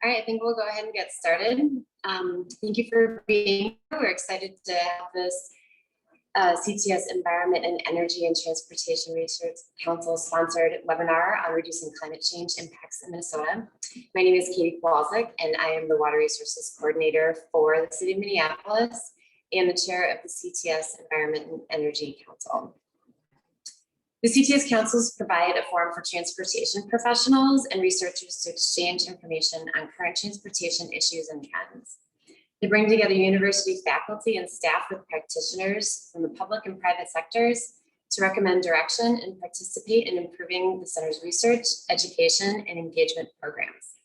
All right, I think we'll go ahead and get started. Thank you for being here. We're excited to have this CTS Environment and Energy and Transportation Research Council sponsored webinar on reducing climate change impacts in Minnesota. My name is Katie Kowalczyk, and I am the Water Resources Coordinator for the City of Minneapolis and the Chair of the CTS Environment and Energy Council. The CTS councils provide a forum for transportation professionals and researchers to exchange information on current transportation issues and trends. They bring together university faculty and staff with practitioners from the public and private sectors to recommend direction and participate in improving the center's research, education, and engagement programs.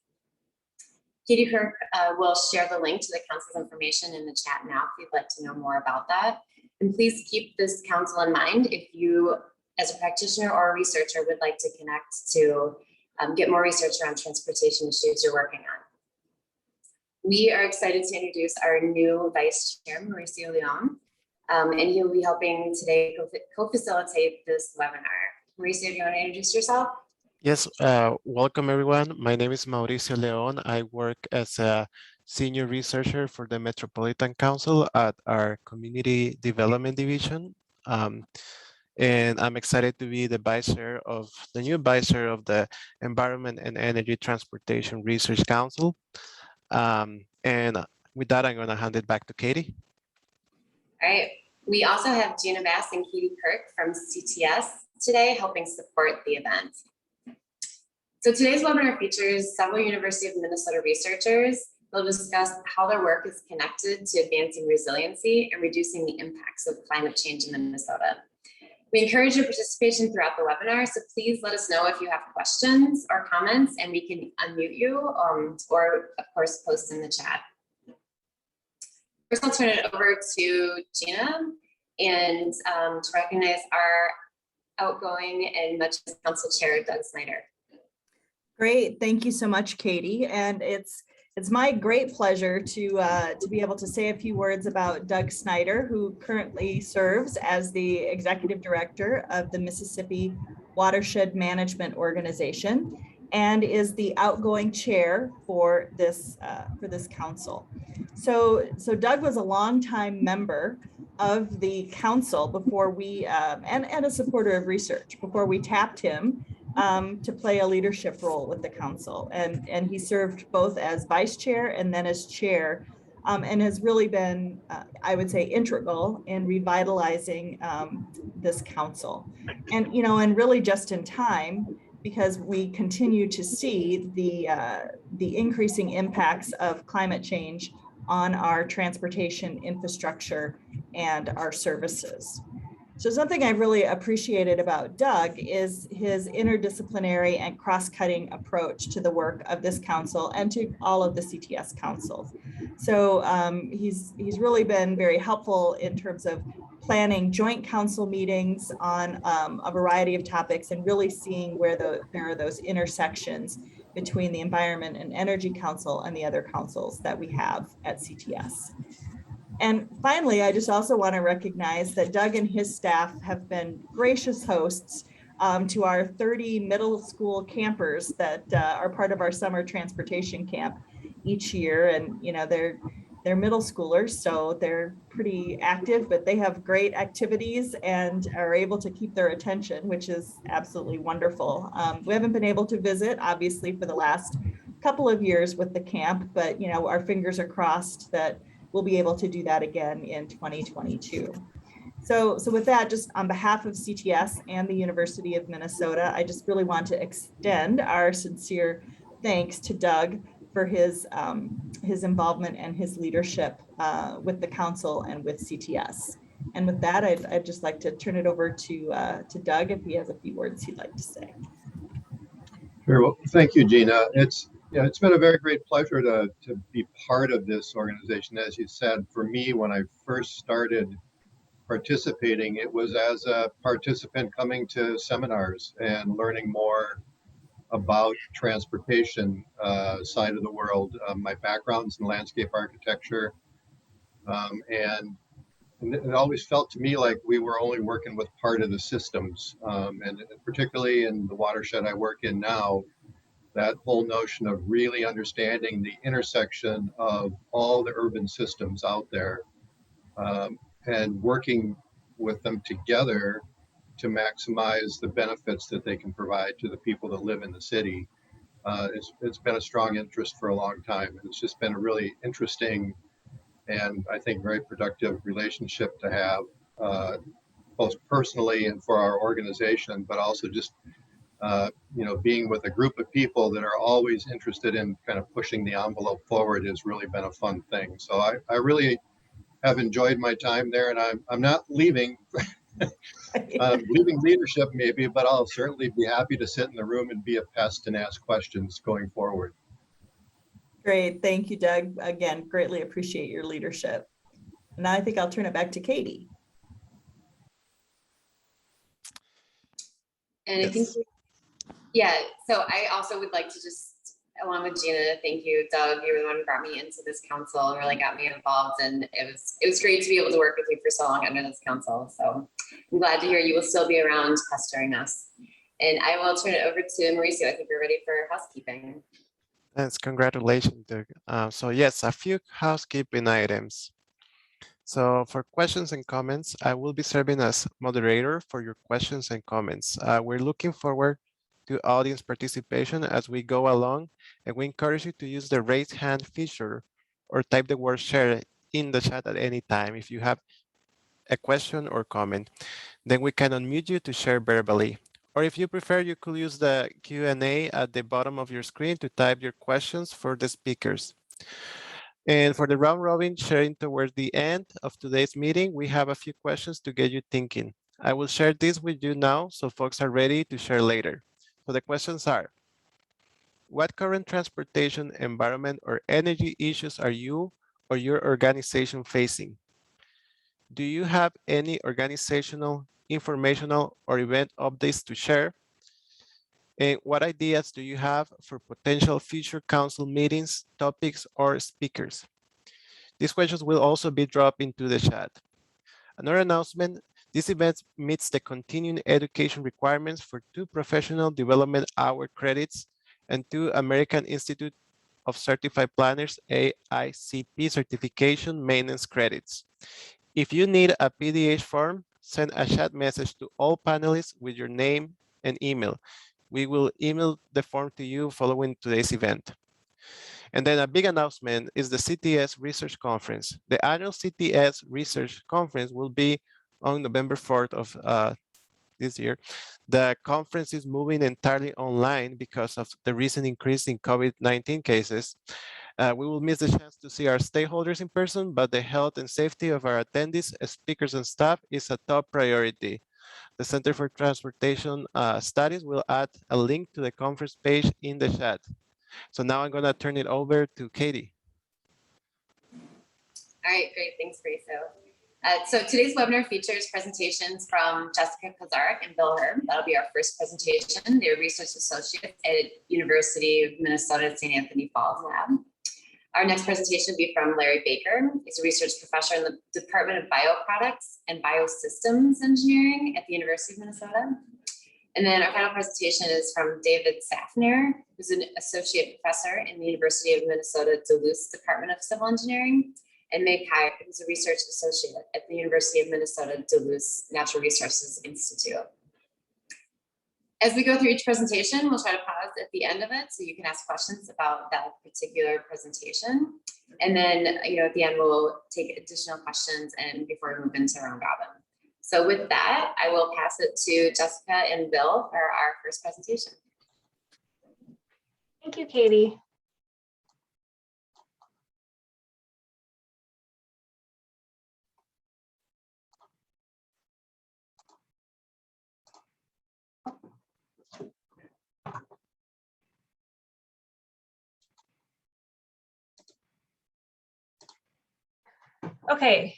Katie Kirk will share the link to the council's information in the chat now if you'd like to know more about that. And please keep this council in mind if you, as a practitioner or a researcher, would like to connect to get more research around transportation issues you're working on. We are excited to introduce our new Vice Chair, Mauricio Leon, and he'll be helping today co-facilitate this webinar. Mauricio, do you want to introduce yourself? Yes, welcome everyone. My name is Mauricio Leon. I work as a senior researcher for the Metropolitan Council at our Community Development Division. And I'm excited to be the new vice chair of the Environment and Energy Transportation Research Council. And with that, I'm going to hand it back to Katie. All right. We also have Gina Bass and Katie Kirk from CTS today helping support the event. So today's webinar features several University of Minnesota researchers. They'll discuss how their work is connected to advancing resiliency and reducing the impacts of climate change in Minnesota. We encourage your participation throughout the webinar, so please let us know if you have questions or comments and we can unmute you or of course post in the chat. First, I'll turn it over to Gina and to recognize our outgoing and much council chair, Doug Snyder. Great, thank you so much, Katie. And it's my great pleasure to be able to say a few words about Doug Snyder, who currently serves as the Executive Director of the Mississippi Watershed Management Organization and is the outgoing chair for this council. So Doug was a longtime member of the council before we, and a supporter of research, before we tapped him to play a leadership role with the council. And he served both as vice chair and then as chair, and has really been, I would say, integral in revitalizing this council. And, and really just in time, because we continue to see the increasing impacts of climate change on our transportation infrastructure and our services. So something I really appreciated about Doug is his interdisciplinary and cross-cutting approach to the work of this council and to all of the CTS councils. So he's really been very helpful in terms of planning joint council meetings on a variety of topics and really seeing where there are those intersections between the Environment and Energy Council and the other councils that we have at CTS. And finally, I just also want to recognize that Doug and his staff have been gracious hosts to our 30 middle school campers that are part of our summer transportation camp each year. And, they're middle schoolers, so they're pretty active, but they have great activities and are able to keep their attention, which is absolutely wonderful. We haven't been able to visit, obviously, for the last couple of years with the camp, but, our fingers are crossed that we'll be able to do that again in 2022. So with that, just on behalf of CTS and the University of Minnesota, I just really want to extend our sincere thanks to Doug for his involvement and his leadership with the council and with CTS. And with that, I'd just like to turn it over to Doug if he has a few words he'd like to say. Very well, thank you, Gina. It's been a very great pleasure to be part of this organization. As you said, for me, when I first started participating, it was as a participant coming to seminars and learning more about transportation side of the world. My background's in landscape architecture, and it always felt to me like we were only working with part of the systems, and particularly in the watershed I work in now, that whole notion of really understanding the intersection of all the urban systems out there, and working with them together to maximize the benefits that they can provide to the people that live in the city. It's been a strong interest for a long time. It's just been a really interesting and I think very productive relationship to have, both personally and for our organization, but also just being with a group of people that are always interested in kind of pushing the envelope forward has really been a fun thing. So I really have enjoyed my time there, and I'm not leaving. Leaving leadership maybe, but I'll certainly be happy to sit in the room and be a pest and ask questions going forward. Great, thank you, Doug. Again, greatly appreciate your leadership. Now I think I'll turn it back to Katie. And I think, yeah, so I also would like to just, along with Gina, thank you, Doug. You were the one who brought me into this council and really got me involved. And it was great to be able to work with you for so long under this council. So I'm glad to hear you will still be around pestering us. And I will turn it over to Mauricio. I think we're ready for housekeeping. Thanks, congratulations, Doug. So yes, a few housekeeping items. So for questions and comments, I will be serving as moderator for your questions and comments. We're looking forward to audience participation as we go along, and we encourage you to use the raise hand feature or type the word share in the chat at any time if you have a question or comment. Then we can unmute you to share verbally. Or if you prefer, you could use the Q&A at the bottom of your screen to type your questions for the speakers. And for the round robin sharing towards the end of today's meeting, we have a few questions to get you thinking. I will share this with you now so folks are ready to share later. So the questions are, what current transportation, environment, or energy issues are you or your organization facing? Do you have any organizational, informational, or event updates to share? And what ideas do you have for potential future council meetings, topics, or speakers? These questions will also be dropped into the chat. Another announcement, this event meets the continuing education requirements for 2 professional development hour credits and 2 American Institute of Certified Planners AICP certification maintenance credits. If you need a PDH form, send a chat message to all panelists with your name and email. We will email the form to you following today's event. And then a big announcement is the CTS Research Conference. The annual CTS Research Conference will be on November 4th of this year. The conference is moving entirely online because of the recent increase in COVID-19 cases. We will miss the chance to see our stakeholders in person, but the health and safety of our attendees, speakers, and staff is a top priority. The Center for Transportation Studies will add a link to the conference page in the chat. So now I'm going to turn it over to Katie. All right, great. Thanks, Mauricio. So today's webinar features presentations from Jessica Kozarek and Bill Herb. That'll be our first presentation. They're research associates at University of Minnesota St. Anthony Falls Lab. Our next presentation will be from Larry Baker. He's a research professor in the Department of Bioproducts and Biosystems Engineering at the University of Minnesota. And then our final presentation is from David Safner, who's an associate professor in the University of Minnesota Duluth Department of Civil Engineering, and Meg Kyle, who's a research associate at the University of Minnesota Duluth Natural Resources Institute. As we go through each presentation, we'll try to pause at the end of it so you can ask questions about that particular presentation. And then, at the end, we'll take additional questions and before we move into round robin. So with that, I will pass it to Jessica and Bill for our first presentation. Thank you, Katie. Okay,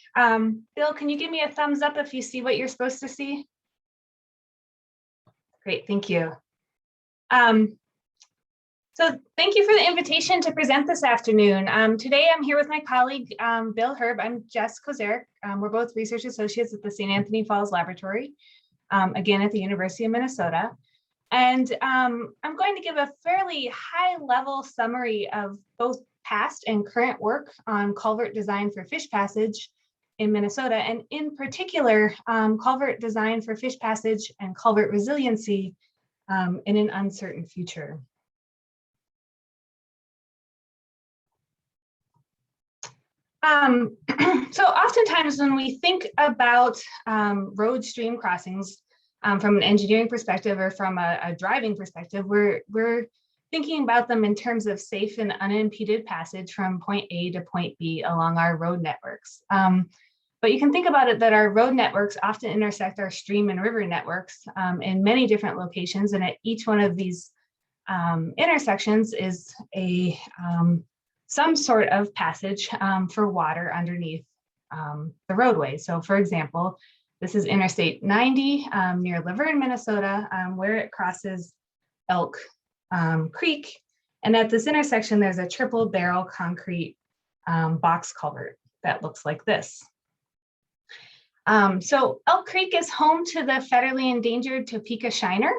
Bill, can you give me a thumbs up if you see what you're supposed to see? Great, thank you. So thank you for the invitation to present this afternoon. Today I'm here with my colleague, Bill Herb. I'm Jess Kozarek. We're both research associates at the St. Anthony Falls Laboratory, again at the University of Minnesota. And I'm going to give a fairly high-level summary of both past and current work on culvert design for fish passage in Minnesota, and in particular, culvert design for fish passage and culvert resiliency in an uncertain future. So oftentimes when we think about road stream crossings from an engineering perspective or from a driving perspective, we're thinking about them in terms of safe and unimpeded passage from point A to point B along our road networks. But you can think about it that our road networks often intersect our stream and river networks in many different locations, and at each one of these intersections is a some sort of passage for water underneath the roadway. So for example, this is Interstate 90 near Laverne, Minnesota, where it crosses Elk Creek. And at this intersection, there's a triple barrel concrete box culvert that looks like this. So Elk Creek is home to the federally endangered Topeka shiner,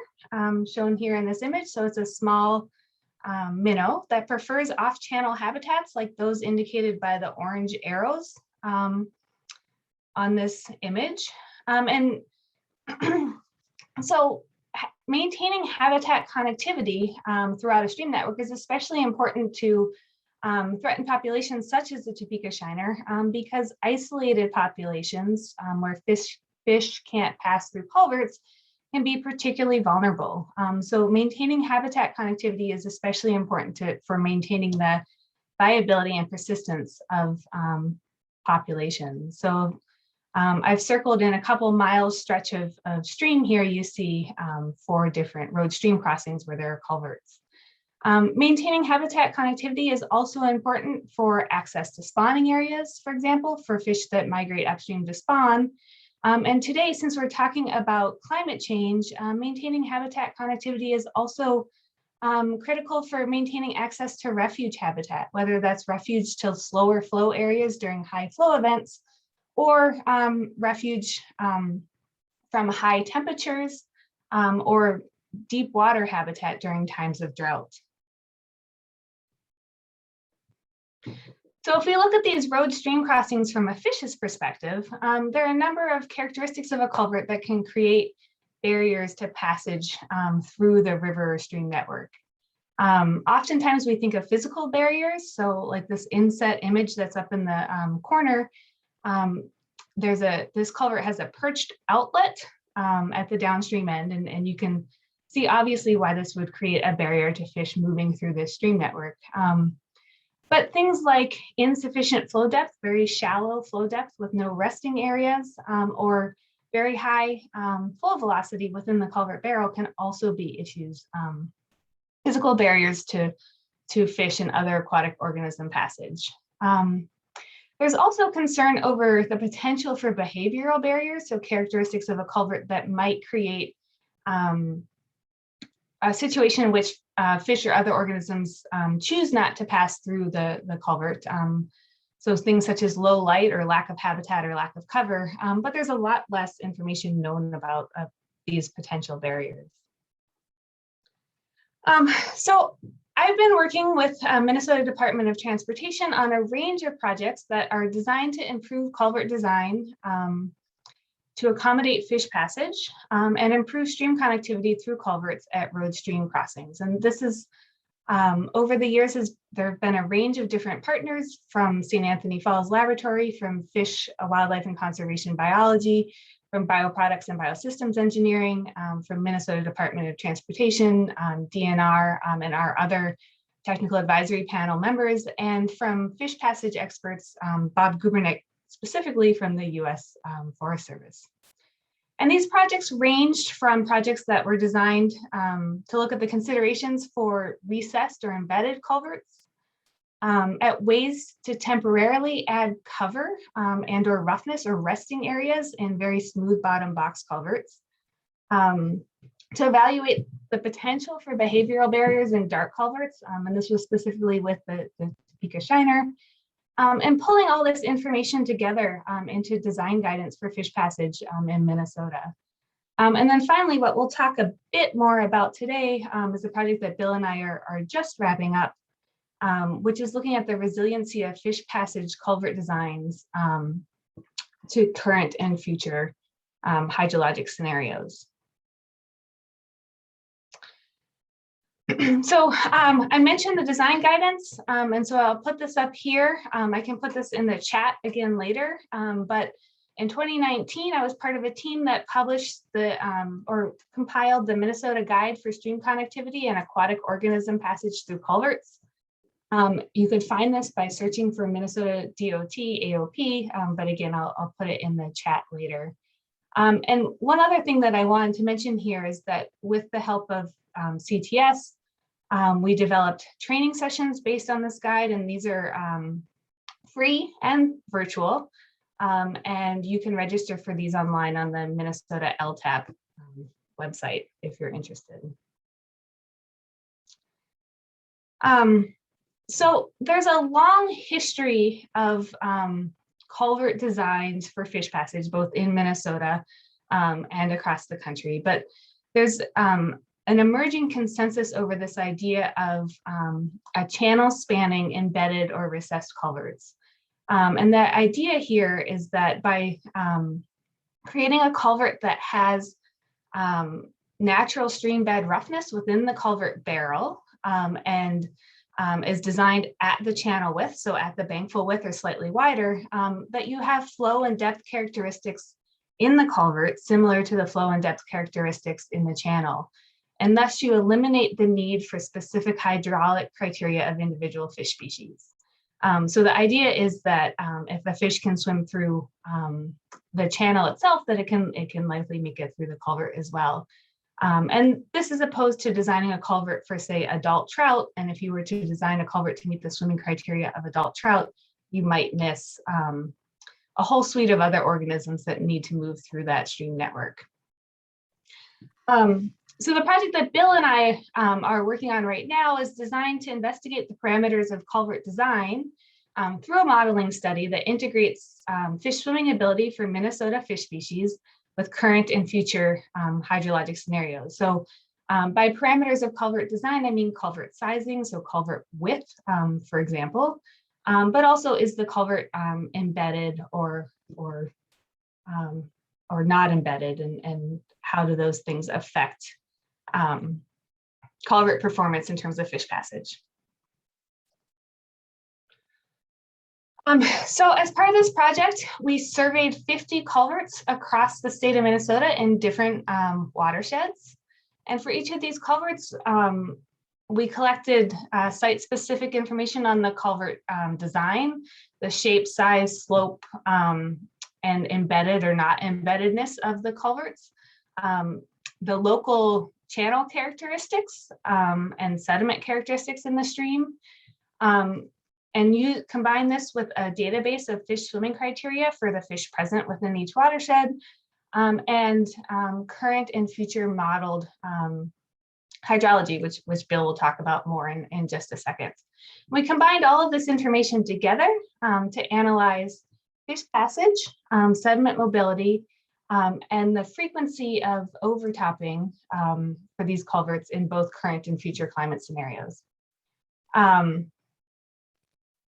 shown here in this image. So it's a small minnow that prefers off-channel habitats like those indicated by the orange arrows on this image. And so maintaining habitat connectivity throughout a stream network is especially important to threatened populations such as the Topeka shiner because isolated populations where fish can't pass through culverts can be particularly vulnerable. So maintaining habitat connectivity is especially important for maintaining the viability and persistence of populations. So I've circled in a couple miles stretch of stream here. You see 4 different road stream crossings where there are culverts. Maintaining habitat connectivity is also important for access to spawning areas, for example, for fish that migrate upstream to spawn. And today, since we're talking about climate change, maintaining habitat connectivity is also critical for maintaining access to refuge habitat, whether that's refuge to slower flow areas during high flow events or refuge from high temperatures or deep water habitat during times of drought. So if we look at these road stream crossings from a fish's perspective, there are a number of characteristics of a culvert that can create barriers to passage through the river or stream network. Oftentimes we think of physical barriers. So like this inset image that's up in the corner, this culvert has a perched outlet at the downstream end, and you can see obviously why this would create a barrier to fish moving through this stream network. But things like insufficient flow depth, very shallow flow depth with no resting areas, or very high flow velocity within the culvert barrel can also be issues, physical barriers to fish and other aquatic organism passage. There's also concern over the potential for behavioral barriers, so characteristics of a culvert that might create a situation in which fish or other organisms choose not to pass through the culvert. So things such as low light or lack of habitat or lack of cover, but there's a lot less information known about these potential barriers. So I've been working with Minnesota Department of Transportation on a range of projects that are designed to improve culvert design to accommodate fish passage and improve stream connectivity through culverts at road stream crossings. And this is, over the years, there have been a range of different partners from St. Anthony Falls Laboratory, from Fish, Wildlife and Conservation Biology, from Bioproducts and Biosystems Engineering, from Minnesota Department of Transportation, DNR, and our other technical advisory panel members, and from fish passage experts, Bob Gubernick, specifically from the US Forest Service. And these projects ranged from projects that were designed to look at the considerations for recessed or embedded culverts, at ways to temporarily add cover and or roughness or resting areas in very smooth bottom box culverts, to evaluate the potential for behavioral barriers in dark culverts, and this was specifically with the Topeka shiner, and pulling all this information together into design guidance for fish passage in Minnesota. And then finally, what we'll talk a bit more about today is a project that Bill and I are just wrapping up, which is looking at the resiliency of fish passage culvert designs to current and future hydrologic scenarios. So I mentioned the design guidance, and so I'll put this up here. I can put this in the chat again later, but in 2019, I was part of a team that published or compiled the Minnesota Guide for Stream Connectivity and Aquatic Organism Passage Through Culverts. You could find this by searching for Minnesota DOT AOP, but again, I'll put it in the chat later. And one other thing that I wanted to mention here is that with the help of CTS, we developed training sessions based on this guide, and these are free and virtual. And you can register for these online on the Minnesota LTAP website if you're interested. So there's a long history of culvert designs for fish passage, both in Minnesota and across the country. But there's an emerging consensus over this idea of a channel spanning embedded or recessed culverts. And the idea here is that by creating a culvert that has natural stream bed roughness within the culvert barrel and is designed at the channel width, so at the bankful width or slightly wider, that you have flow and depth characteristics in the culvert similar to the flow and depth characteristics in the channel. And thus you eliminate the need for specific hydraulic criteria of individual fish species. So the idea is that if a fish can swim through the channel itself, that it can likely make it through the culvert as well. And this is opposed to designing a culvert for, say, adult trout. And if you were to design a culvert to meet the swimming criteria of adult trout, you might miss a whole suite of other organisms that need to move through that stream network. So the project that Bill and I are working on right now is designed to investigate the parameters of culvert design through a modeling study that integrates fish swimming ability for Minnesota fish species with current and future hydrologic scenarios. So by parameters of culvert design, I mean culvert sizing, so culvert width, for example, but also is the culvert embedded or not embedded, and how do those things affect culvert performance in terms of fish passage. So as part of this project, we surveyed 50 culverts across the state of Minnesota in different watersheds. And for each of these culverts, we collected site-specific information on the culvert design, the shape, size, slope, and embedded or not embeddedness of the culverts, the local channel characteristics and sediment characteristics in the stream. And you combine this with a database of fish swimming criteria for the fish present within each watershed and current and future modeled hydrology, which Bill will talk about more in just a second. We combined all of this information together to analyze fish passage, sediment mobility, and the frequency of overtopping for these culverts in both current and future climate scenarios.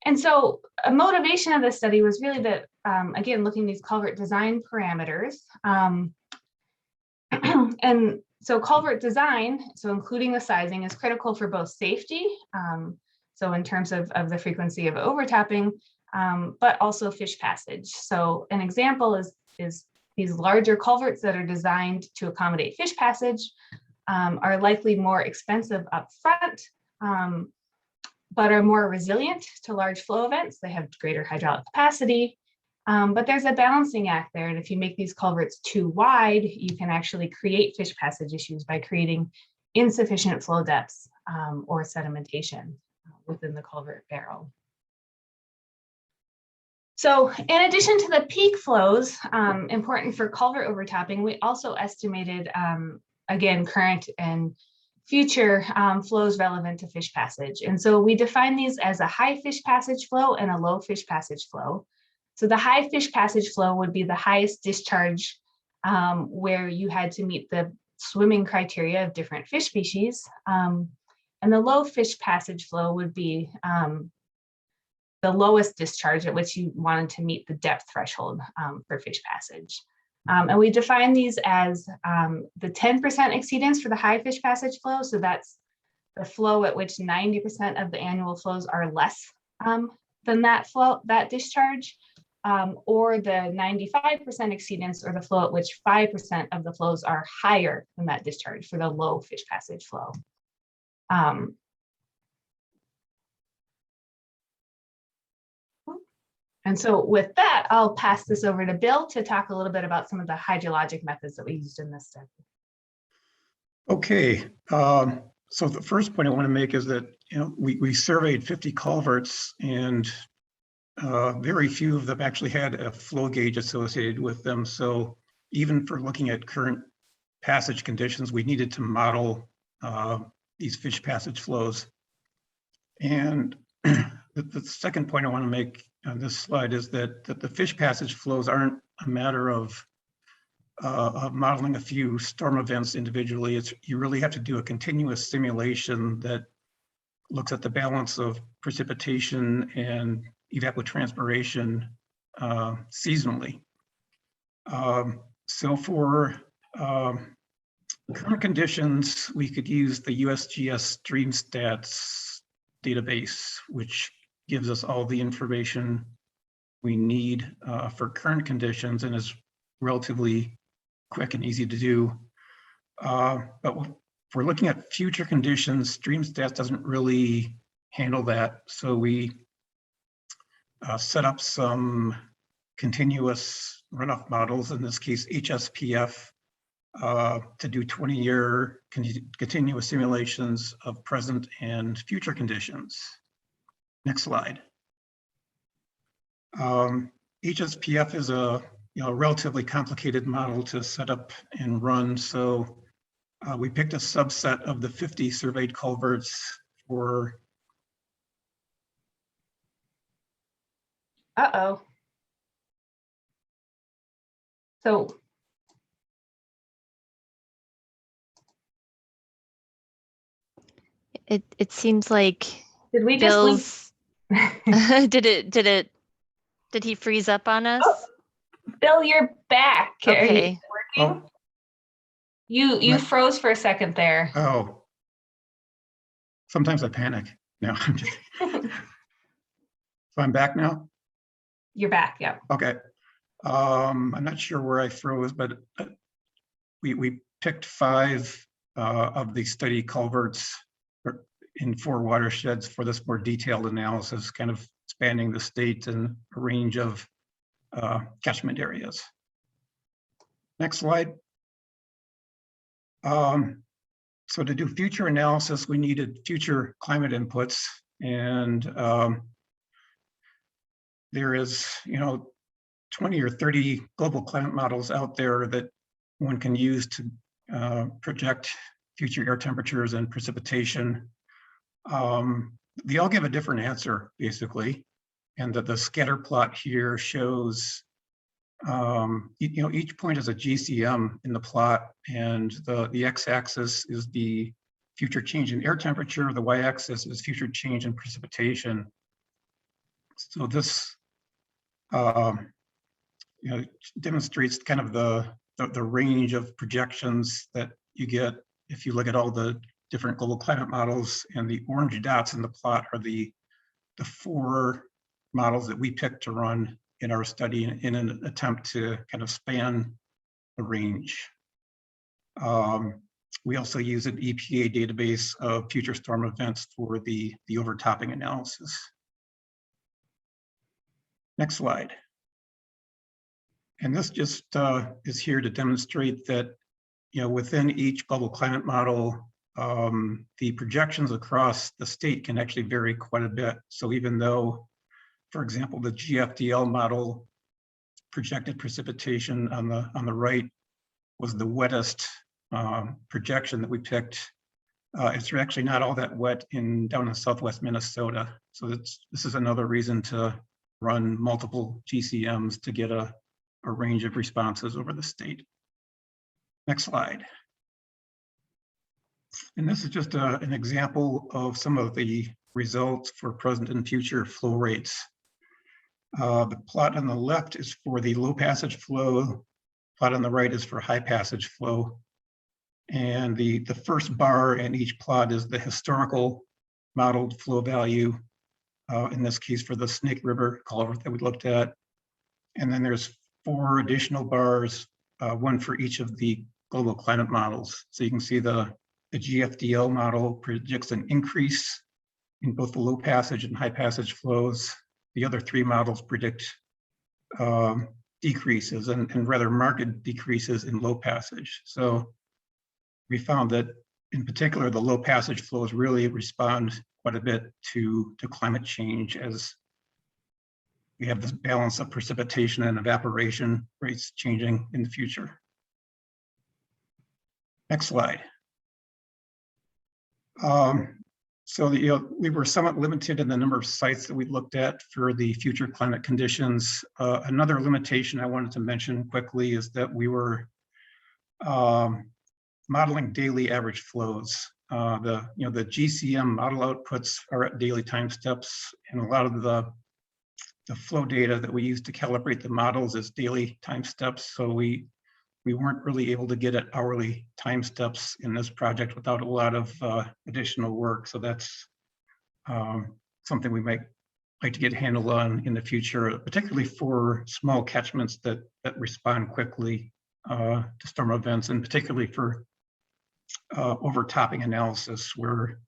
And so a motivation of this study was really that, again, looking at these culvert design parameters. And so culvert design, so including the sizing, is critical for both safety, so in terms of the frequency of overtopping, but also fish passage. So an example is these larger culverts that are designed to accommodate fish passage are likely more expensive up front, but are more resilient to large flow events. They have greater hydraulic capacity, but there's a balancing act there. And if you make these culverts too wide, you can actually create fish passage issues by creating insufficient flow depths or sedimentation within the culvert barrel. So in addition to the peak flows important for culvert overtopping, we also estimated, again, current and future flows relevant to fish passage. And so we define these as a high fish passage flow and a low fish passage flow. So the high fish passage flow would be the highest discharge where you had to meet the swimming criteria of different fish species. And the low fish passage flow would be the lowest discharge at which you wanted to meet the depth threshold for fish passage. And we define these as the 10% exceedance for the high fish passage flow. So that's the flow at which 90% of the annual flows are less than that flow, that discharge, or the 95% exceedance, or the flow at which 5% of the flows are higher than that discharge for the low fish passage flow. And so with that, I'll pass this over to Bill to talk a little bit about some of the hydrologic methods that we used in this study. Okay, so the first point I want to make is that we surveyed 50 culverts, and very few of them actually had a flow gauge associated with them. So even for looking at current passage conditions, we needed to model these fish passage flows. And the second point I want to make on this slide is that the fish passage flows aren't a matter of modeling a few storm events individually. You really have to do a continuous simulation that looks at the balance of precipitation and evapotranspiration seasonally. So for current conditions, we could use the USGS StreamStats database, which gives us all the information we need for current conditions and is relatively quick and easy to do. But if we're looking at future conditions, StreamStats doesn't really handle that. So we set up some continuous runoff models, in this case HSPF, to do 20-year continuous simulations of present and future conditions. Next slide. HSPF is a relatively complicated model to set up and run. So we picked a subset of the 50 surveyed culverts for. Uh-oh. So. It seems like Did we Bill's, just did he freeze up on us? Oh, Bill, you're back. Okay. Are you working? Oh. You froze for a second there. Oh, sometimes I panic. No, I'm just. So I'm back now? You're back, yeah. Okay. I'm not sure where I froze, but we picked 5 of the study culverts in 4 watersheds for this more detailed analysis, kind of spanning the state and a range of catchment areas. Next slide. So to do future analysis, we needed future climate inputs, and there is 20 or 30 global climate models out there that one can use to project future air temperatures and precipitation. They all give a different answer, basically, and that the scatter plot here shows each point is a GCM in the plot, and the x-axis is the future change in air temperature, the y-axis is future change in precipitation. So this demonstrates kind of the range of projections that you get if you look at all the different global climate models, and the orange dots in the plot are the 4 models that we picked to run in our study in an attempt to kind of span the range. We also use an EPA database of future storm events for the overtopping analysis. Next slide. And this just is here to demonstrate that within each global climate model, the projections across the state can actually vary quite a bit. So even though, for example, the GFDL model projected precipitation on the right was the wettest projection that we picked, it's actually not all that wet down in southwest Minnesota. So this is another reason to run multiple GCMs to get a range of responses over the state. Next slide. And this is just an example of some of the results for present and future flow rates. The plot on the left is for the low passage flow. Plot on the right is for high passage flow. And the first bar in each plot is the historical modeled flow value, in this case for the Snake River culvert that we looked at. And then there's 4 additional bars, one for each of the global climate models. So you can see the GFDL model predicts an increase in both the low passage and high passage flows. The other 3 models predict decreases and rather marked decreases in low passage. So we found that in particular, the low passage flows really respond quite a bit to climate change, as we have this balance of precipitation and evaporation rates changing in the future. Next slide. So we were somewhat limited in the number of sites that we looked at for the future climate conditions. Another limitation I wanted to mention quickly is that we were modeling daily average flows. The GCM model outputs are at daily time steps, and a lot of the flow data that we use to calibrate the models is daily time steps. So we weren't really able to get at hourly time steps in this project without a lot of additional work. So that's something we might like to get a handle on in the future, particularly for small catchments that respond quickly to storm events, and particularly for overtopping analysis, where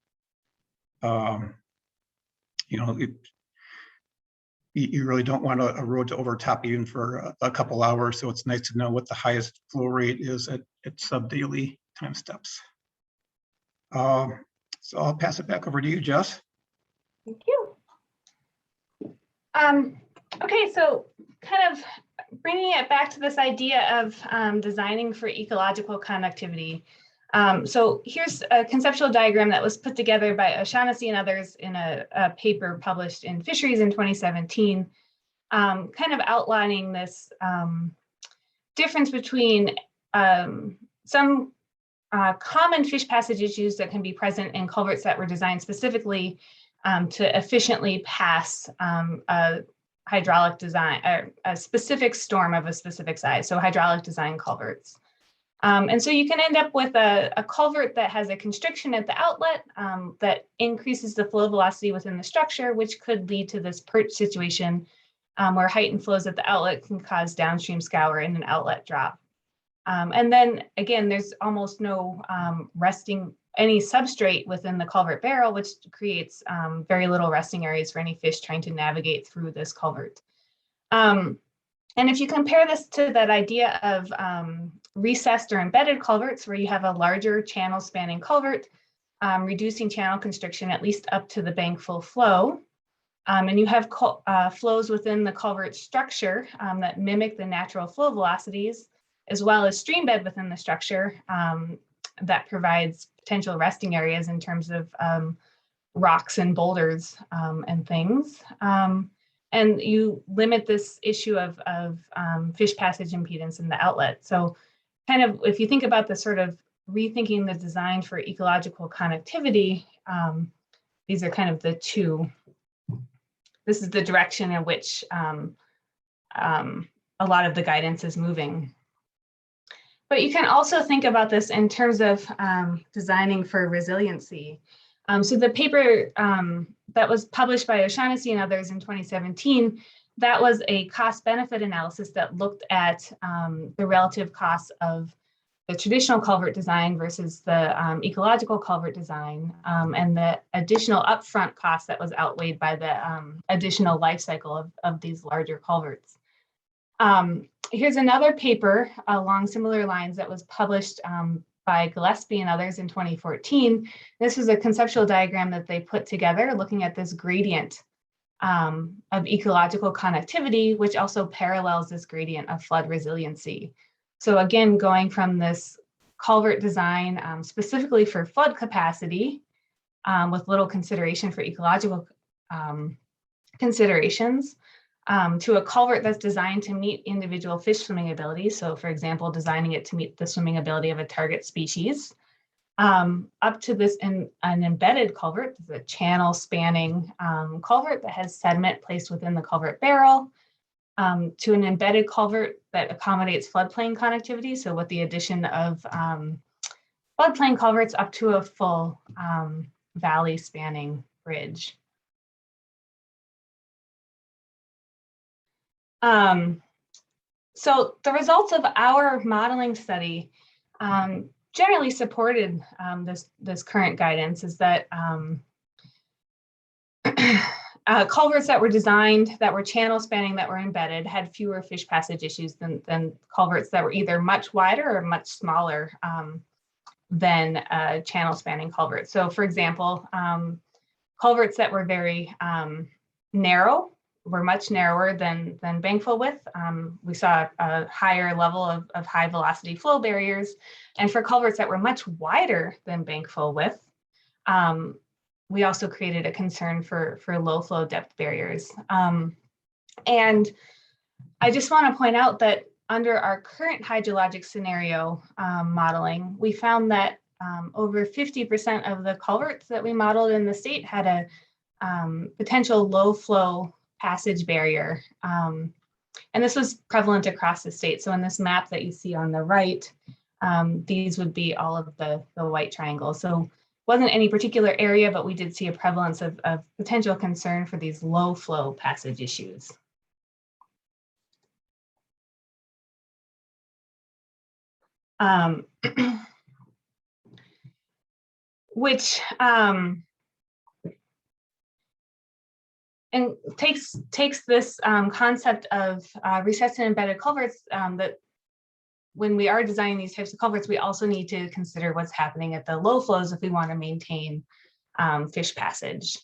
you really don't want a road to overtop even for a couple hours. So it's nice to know what the highest flow rate is at sub-daily time steps. So I'll pass it back over to you, Jess. Thank you. Okay, so kind of bringing it back to this idea of designing for ecological connectivity. So here's a conceptual diagram that was put together by O'Shaughnessy and others in a paper published in Fisheries in 2017, kind of outlining this difference between some common fish passage issues that can be present in culverts that were designed specifically to efficiently pass a hydraulic design, or a specific storm of a specific size, so hydraulic design culverts. And so you can end up with a culvert that has a constriction at the outlet that increases the flow velocity within the structure, which could lead to this perch situation where heightened flows at the outlet can cause downstream scour and an outlet drop. And then again, there's almost no any substrate within the culvert barrel, which creates very little resting areas for any fish trying to navigate through this culvert. And if you compare this to that idea of recessed or embedded culverts, where you have a larger channel spanning culvert, reducing channel constriction at least up to the bank full flow, and you have flows within the culvert structure that mimic the natural flow velocities, as well as stream bed within the structure that provides potential resting areas in terms of rocks and boulders and things. And you limit this issue of fish passage impedance in the outlet. So kind of, if you think about the sort of rethinking the design for ecological connectivity, these are kind of the two. This is the direction in which a lot of the guidance is moving. But you can also think about this in terms of designing for resiliency. So the paper that was published by O'Shaughnessy and others in 2017, that was a cost-benefit analysis that looked at the relative costs of the traditional culvert design versus the ecological culvert design, and the additional upfront cost that was outweighed by the additional life cycle of these larger culverts. Here's another paper along similar lines that was published by Gillespie and others in 2014. This was a conceptual diagram that they put together looking at this gradient of ecological connectivity, which also parallels this gradient of flood resiliency. So again, going from this culvert design specifically for flood capacity with little consideration for ecological considerations, to a culvert that's designed to meet individual fish swimming ability. So for example, designing it to meet the swimming ability of a target species, up to an embedded culvert, the channel spanning culvert that has sediment placed within the culvert barrel, to an embedded culvert that accommodates floodplain connectivity. So with the addition of floodplain culverts up to a full valley spanning bridge. So the results of our modeling study generally supported this current guidance, is that culverts that were designed, that were channel spanning, that were embedded, had fewer fish passage issues than culverts that were either much wider or much smaller than channel spanning culverts. So for example, culverts that were very narrow were much narrower than bank fill width. We saw a higher level of high velocity flow barriers. And for culverts that were much wider than bank fill width, we also created a concern for low flow depth barriers. And I just want to point out that under our current hydrologic scenario modeling, we found that over 50% of the culverts that we modeled in the state had a potential low flow passage barrier. And this was prevalent across the state. So in this map that you see on the right, these would be all of the white triangles. So wasn't any particular area, but we did see a prevalence of potential concern for these low flow passage issues. Which and takes this concept of recessed and embedded culverts, that when we are designing these types of culverts, we also need to consider what's happening at the low flows if we want to maintain fish passage.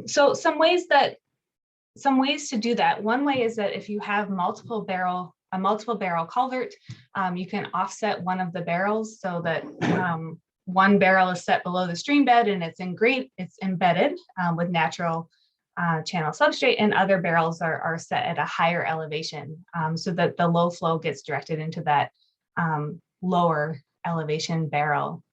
So some ways to do that. One way is that if you have a multiple barrel culvert, you can offset one of the barrels so that one barrel is set below the stream bed and it's embedded with natural channel substrate, and other barrels are set at a higher elevation so that the low flow gets directed into that lower elevation barrel.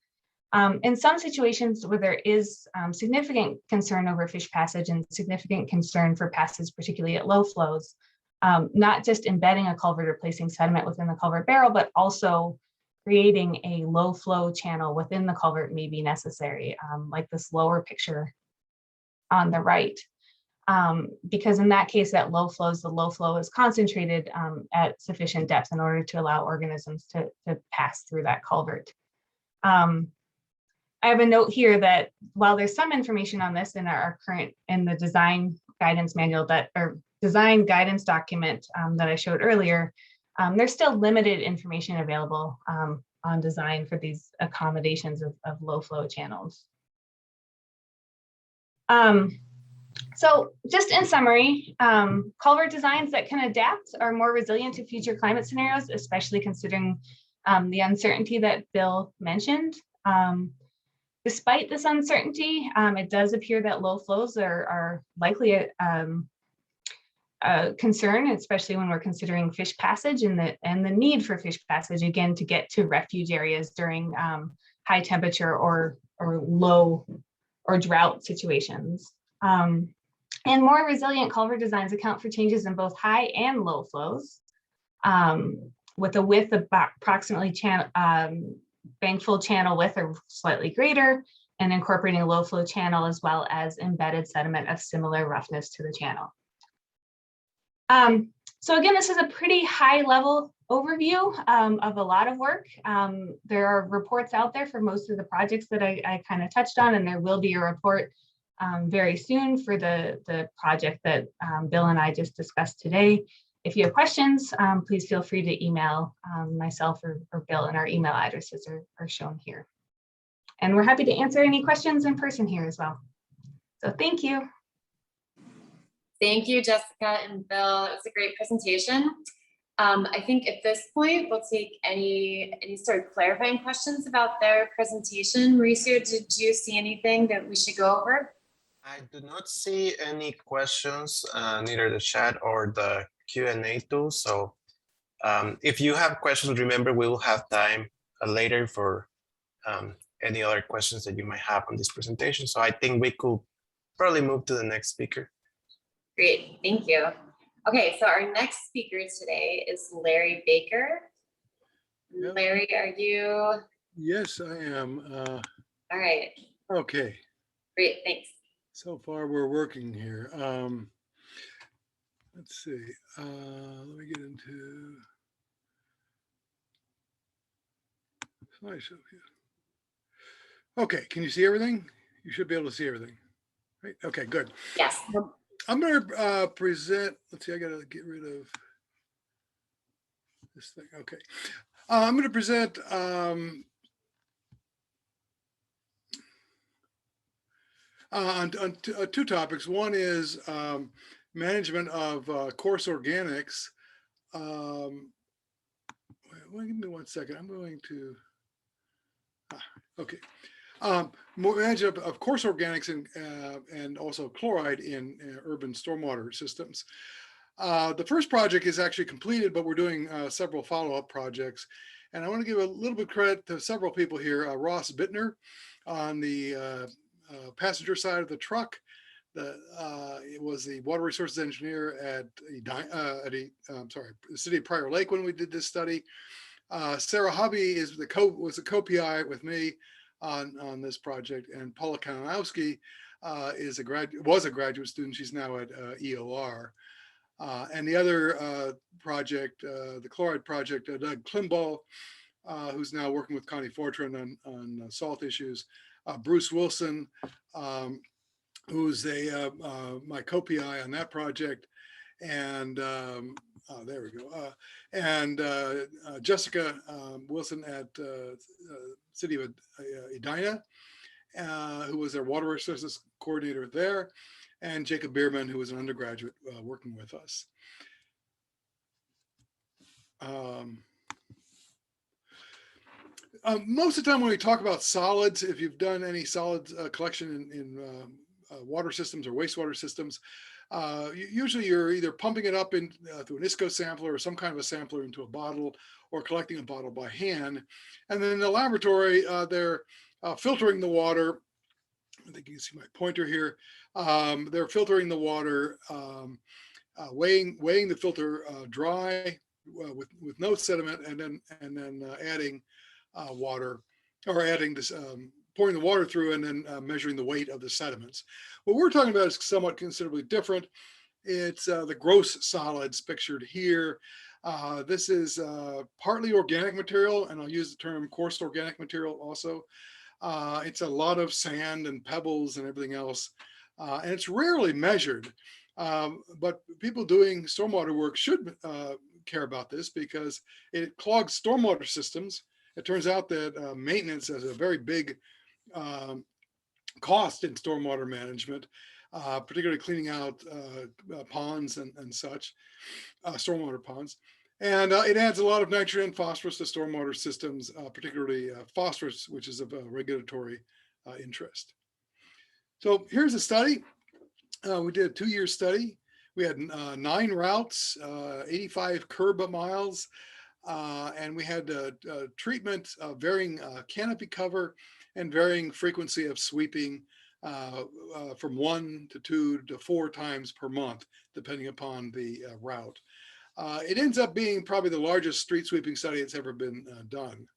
In some situations where there is significant concern over fish passage and significant concern for passage, particularly at low flows, not just embedding a culvert or placing sediment within the culvert barrel, but also creating a low flow channel within the culvert may be necessary, like this lower picture on the right. Because in that case, at low flows, the low flow is concentrated at sufficient depth in order to allow organisms to pass through that culvert. I have a note here that while there's some information on this in the design guidance manual or design guidance document that I showed earlier, there's still limited information available on design for these accommodations of low flow channels. So just in summary, culvert designs that can adapt are more resilient to future climate scenarios, especially considering the uncertainty that Bill mentioned. Despite this uncertainty, it does appear that low flows are likely a concern, especially when we're considering fish passage and the need for fish passage, again, to get to refuge areas during high temperature or low or drought situations. And more resilient culvert designs account for changes in both high and low flows, with a width of approximately bank full channel width or slightly greater, and incorporating a low flow channel as well as embedded sediment of similar roughness to the channel. So again, this is a pretty high level overview of a lot of work. There are reports out there for most of the projects that I kind of touched on, and there will be a report very soon for the project that Bill and I just discussed today. If you have questions, please feel free to email myself or Bill, and our email addresses are shown here. And we're happy to answer any questions in person here as well. So thank you. Thank you, Jessica and Bill. It was a great presentation. I think at this point, we'll take any sort of clarifying questions about their presentation. Mauricio, did you see anything that we should go over? I do not see any questions, neither the chat or the Q&A tool. So if you have questions, remember we will have time later for any other questions that you might have on this presentation. So I think we could probably move to the next speaker. Great, thank you. Okay, so our next speaker today is Larry Baker. Yep. Larry, are you? Yes, I am. All right, Okay, great, thanks. so far we're working here. Let's see. Let me get into slideshow here. Okay, can you see everything? You should be able to see everything. Right? Okay, good. Yes. I'm going to present. Let's see. I got to get rid of this thing. Okay, I'm going to present. On two topics. One is management of coarse organics. Wait, give me 1 second. I'm going to. Okay. Management of coarse organics and also chloride in urban stormwater systems. The first project is actually completed, but we're doing several follow-up projects. And I want to give a little bit of credit to several people here. Ross Bittner on the passenger side of the truck. It was the water resources engineer at the city of Prior Lake when we did this study. Sarah Hobby was the co-PI with me on this project, and Paula Kalinowski was a graduate student. She's now at EOR. And the other project, the chloride project, Doug Klimball, who's now working with Connie Fortran on salt issues. Bruce Wilson, who's my co-PI on that project, and there we go. And Jessica Wilson at City of Edina, who was their water resources coordinator there, and Jacob Bierman, who was an undergraduate working with us. Most of the time when we talk about solids, if you've done any solids collection in water systems or wastewater systems, usually you're either pumping it up in through an ISCO sampler or some kind of a sampler into a bottle, or collecting a bottle by hand. And then in the laboratory, they're filtering the water. I think you can see my pointer here. They're filtering the water, weighing the filter dry with no sediment, and then adding water, or adding this, pouring the water through, and then measuring the weight of the sediments. What we're talking about is somewhat considerably different. It's the gross solids pictured here. This is partly organic material, and I'll use the term coarse organic material also. It's a lot of sand and pebbles and everything else, and it's rarely measured. But people doing stormwater work should care about this, because it clogs stormwater systems. It turns out that maintenance is a very big cost in stormwater management, particularly cleaning out ponds and such, stormwater ponds. And it adds a lot of nitrogen and phosphorus to stormwater systems, particularly phosphorus, which is of regulatory interest. So here's a study. We did a 2-year study. We had 9 routes, 85 curb miles, and we had treatment varying canopy cover and varying frequency of sweeping from 1 to 2 to 4 times per month, depending upon the route. It ends up being probably the largest street sweeping study that's ever been done.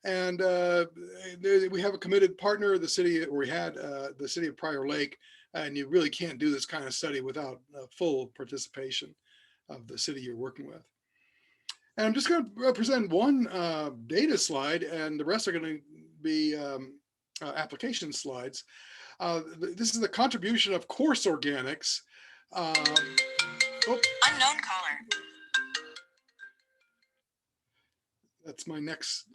And we have a committed partner, the city, or we had the city of Prior Lake, and you really can't do this kind of study without full participation of the city you're working with. And I'm just going to present one data slide, and the rest are going to be application slides. This is the contribution of coarse organics. Unknown caller. That's my next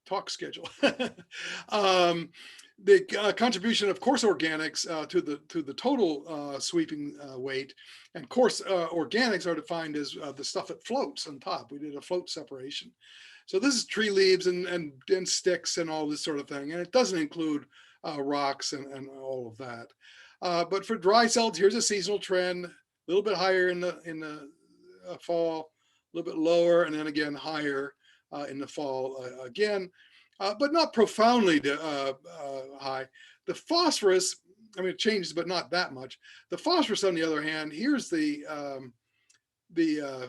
talk schedule. The contribution of coarse organics to the total sweeping weight, and coarse organics are defined as the stuff that floats on top. We did a float separation. So this is tree leaves and sticks and all this sort of thing, and it doesn't include rocks and all of that. But for dry solids, here's a seasonal trend, a little bit higher in the fall, a little bit lower, and then again higher in the fall again, but not profoundly high. The phosphorus, I mean, it changes, but not that much. The phosphorus, on the other hand, here's the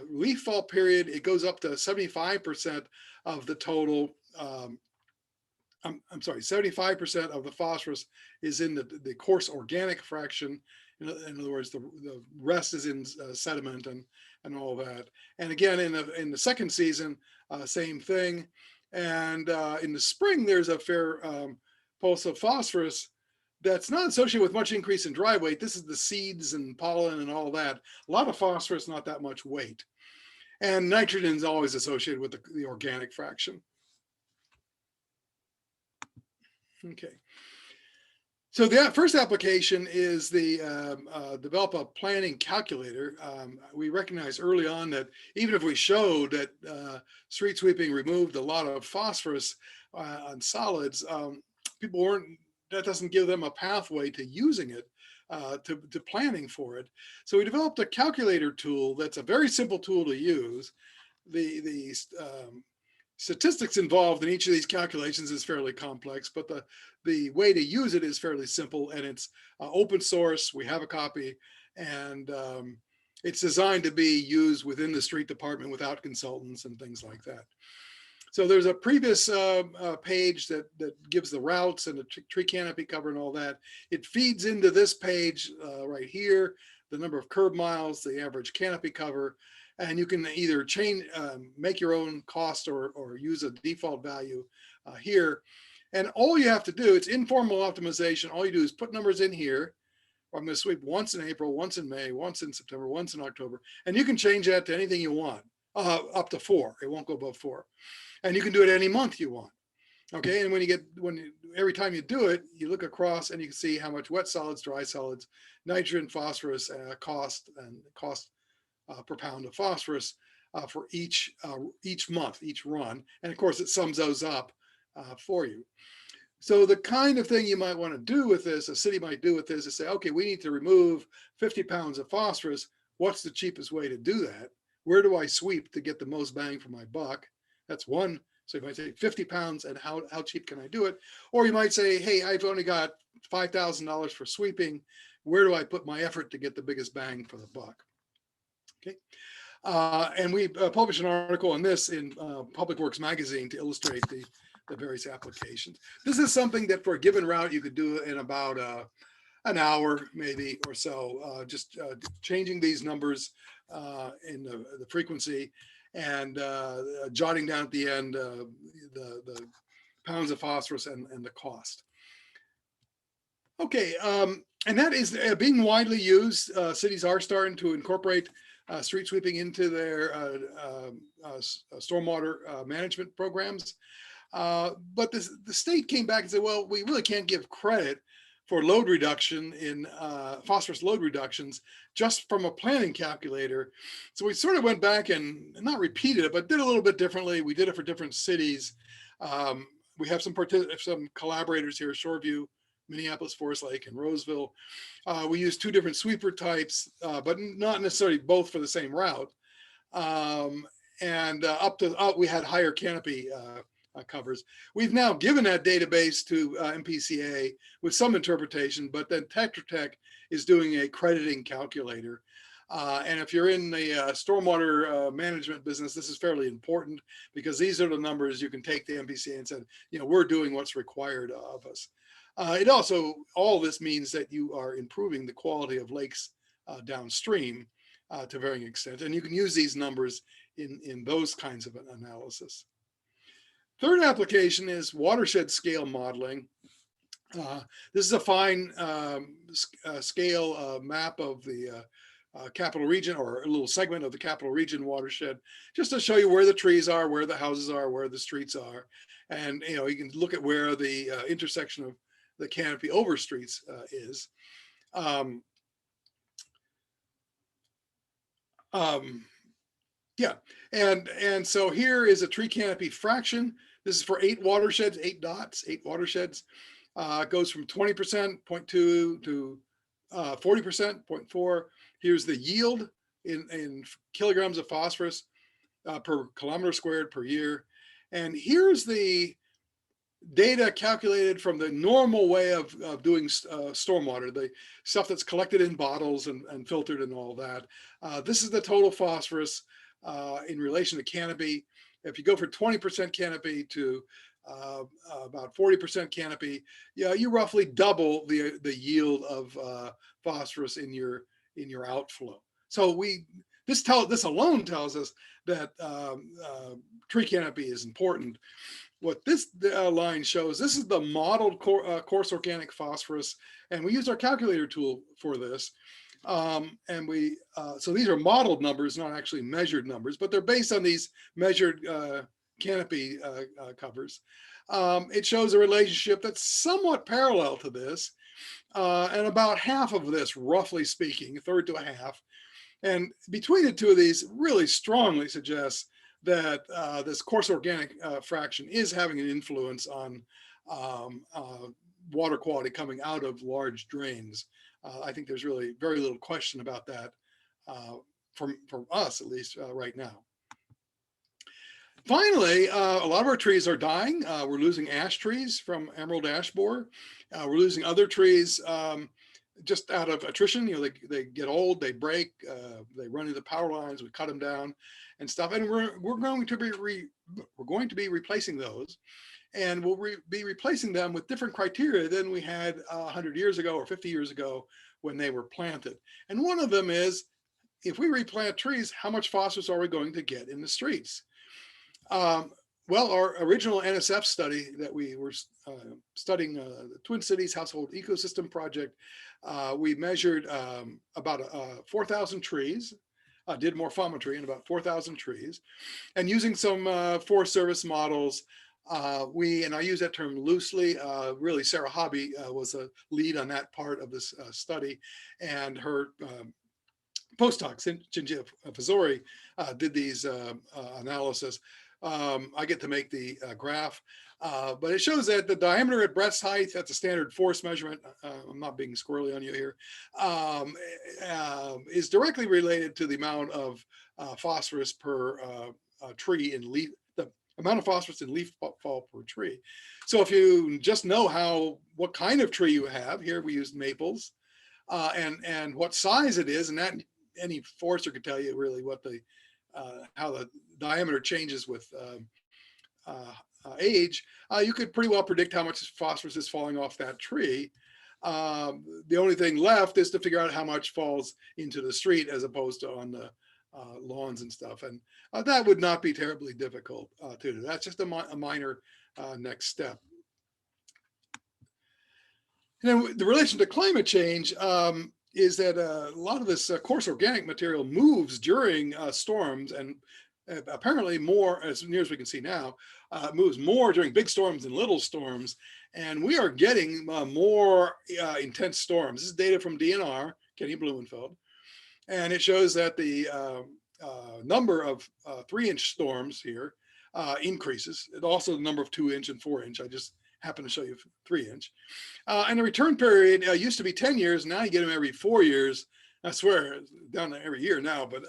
leaf fall period. It goes up to 75% of the total. I'm sorry, 75% of the phosphorus is in the coarse organic fraction. In other words, the rest is in sediment and all that. And again, in the second season, same thing. And in the spring, there's a fair pulse of phosphorus that's not associated with much increase in dry weight. This is the seeds and pollen and all that. A lot of phosphorus, not that much weight. And nitrogen is always associated with the organic fraction. Okay. So the first application is the develop a planning calculator. We recognized early on that even if we showed that street sweeping removed a lot of phosphorus on solids, people weren't, that doesn't give them a pathway to using it, to planning for it. So we developed a calculator tool that's a very simple tool to use. The statistics involved in each of these calculations is fairly complex, but the way to use it is fairly simple, and it's open source. We have a copy, and it's designed to be used within the street department without consultants and things like that. So there's a previous page that gives the routes and the tree canopy cover and all that. It feeds into this page right here, the number of curb miles, the average canopy cover, and you can either change, make your own cost or use a default value here. And all you have to do, it's informal optimization. All you do is put numbers in here. I'm going to sweep once in April, once in May, once in September, once in October. And you can change that to anything you want, up to 4. It won't go above 4. And you can do it any month you want. Okay, and every time you do it, you look across and you can see how much wet solids, dry solids, nitrogen, phosphorus, cost per pound of phosphorus for each month, each run. And of course, it sums those up for you. So the kind of thing you might want to do with this, a city might do with this, is say, okay, we need to remove 50 pounds of phosphorus. What's the cheapest way to do that? Where do I sweep to get the most bang for my buck? That's one. So you might say 50 pounds and how cheap can I do it? Or you might say, hey, I've only got $5,000 for sweeping. Where do I put my effort to get the biggest bang for the buck? Okay. And we published an article on this in Public Works Magazine to illustrate the various applications. This is something that for a given route, you could do in about an hour, maybe, or so, just changing these numbers in the frequency and jotting down at the end the pounds of phosphorus and the cost. Okay, and that is being widely used. Cities are starting to incorporate street sweeping into their stormwater management programs. But the state came back and said, well, we really can't give credit for load reduction in phosphorus load reductions just from a planning calculator. So we sort of went back and not repeated it, but did a little bit differently. We did it for different cities. We have some collaborators here, Shoreview, Minneapolis, Forest Lake, and Roseville. We used 2 different sweeper types, but not necessarily both for the same route. And we had higher canopy covers. We've now given that database to MPCA with some interpretation, but then Tetra Tech is doing a crediting calculator. And if you're in the stormwater management business, this is fairly important because these are the numbers you can take to MPCA and say, we're doing what's required of us. It also, all this means that you are improving the quality of lakes downstream to varying extent. And you can use these numbers in those kinds of analysis. Third application is watershed scale modeling. This is a fine scale map of the capital region, or a little segment of the capital region watershed, just to show you where the trees are, where the houses are, where the streets are. And you can look at where the intersection of the canopy over streets is. Yeah, and so here is a tree canopy fraction. This is for 8 watersheds, 8 dots, 8 watersheds. Goes from 20%, 0.2 to 40%, 0.4. Here's the yield in kilograms of phosphorus per kilometer squared per year. And here's the data calculated from the normal way of doing stormwater, the stuff that's collected in bottles and filtered and all that. This is the total phosphorus in relation to canopy. If you go for 20% canopy to about 40% canopy, yeah, you roughly double the yield of phosphorus in your outflow. So this alone tells us that tree canopy is important. What this line shows, this is the modeled coarse organic phosphorus, and we used our calculator tool for this. And so these are modeled numbers, not actually measured numbers, but they're based on these measured canopy covers. It shows a relationship that's somewhat parallel to this, and about half of this, roughly speaking, a third to a half. And between the two of these really strongly suggests that this coarse organic fraction is having an influence on water quality coming out of large drains. I think there's really very little question about that from us, at least right now. Finally, a lot of our trees are dying. We're losing ash trees from emerald ash borer. We're losing other trees just out of attrition. You know, they get old, they break, they run into power lines, we cut them down and stuff. And we're going to be replacing those, and we'll be replacing them with different criteria than we had 100 years ago or 50 years ago when they were planted. And one of them is, if we replant trees, how much phosphorus are we going to get in the streets? Well, our original NSF study that we were studying the Twin Cities Household Ecosystem Project, we measured about 4,000 trees, did morphometry in about 4,000 trees, and using some Forest Service models, and I use that term loosely, really Sarah Hobby was a lead on that part of this study, and her postdoc, Cinzia Fazzori, did these analysis. I get to make the graph, but it shows that the diameter at breast height, that's a standard forest measurement, I'm not being squirrely on you here, is directly related to the amount of phosphorus per tree in leaf, the amount of phosphorus in leaf fall per tree. So if you just know what kind of tree you have, here we used maples, and what size it is, and that any forester could tell you really what how the diameter changes with age, you could pretty well predict how much phosphorus is falling off that tree. The only thing left is to figure out how much falls into the street as opposed to on the lawns and stuff. And that would not be terribly difficult to do. That's just a minor next step. And then the relation to climate change is that a lot of this coarse organic material moves during storms, and apparently more, as near as we can see now, moves more during big storms than little storms. And we are getting more intense storms. This is data from DNR, Kenny Blumenfeld. And it shows that the number of 3-inch storms here increases. And also the number of 2-inch and 4-inch. I just happen to show you 3-inch. And the return period used to be 10 years. Now you get them every 4 years. I swear, down to every year now, but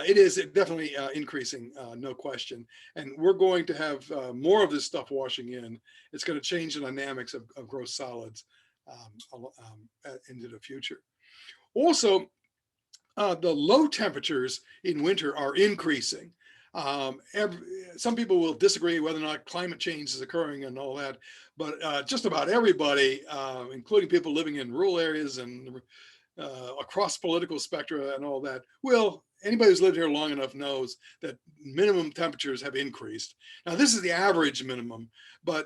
it is definitely increasing, no question. And we're going to have more of this stuff washing in. It's going to change the dynamics of gross solids into the future. Also, the low temperatures in winter are increasing. Some people will disagree whether or not climate change is occurring and all that, but just about everybody, including people living in rural areas and across political spectra and all that, anybody who's lived here long enough knows that minimum temperatures have increased. Now, this is the average minimum, but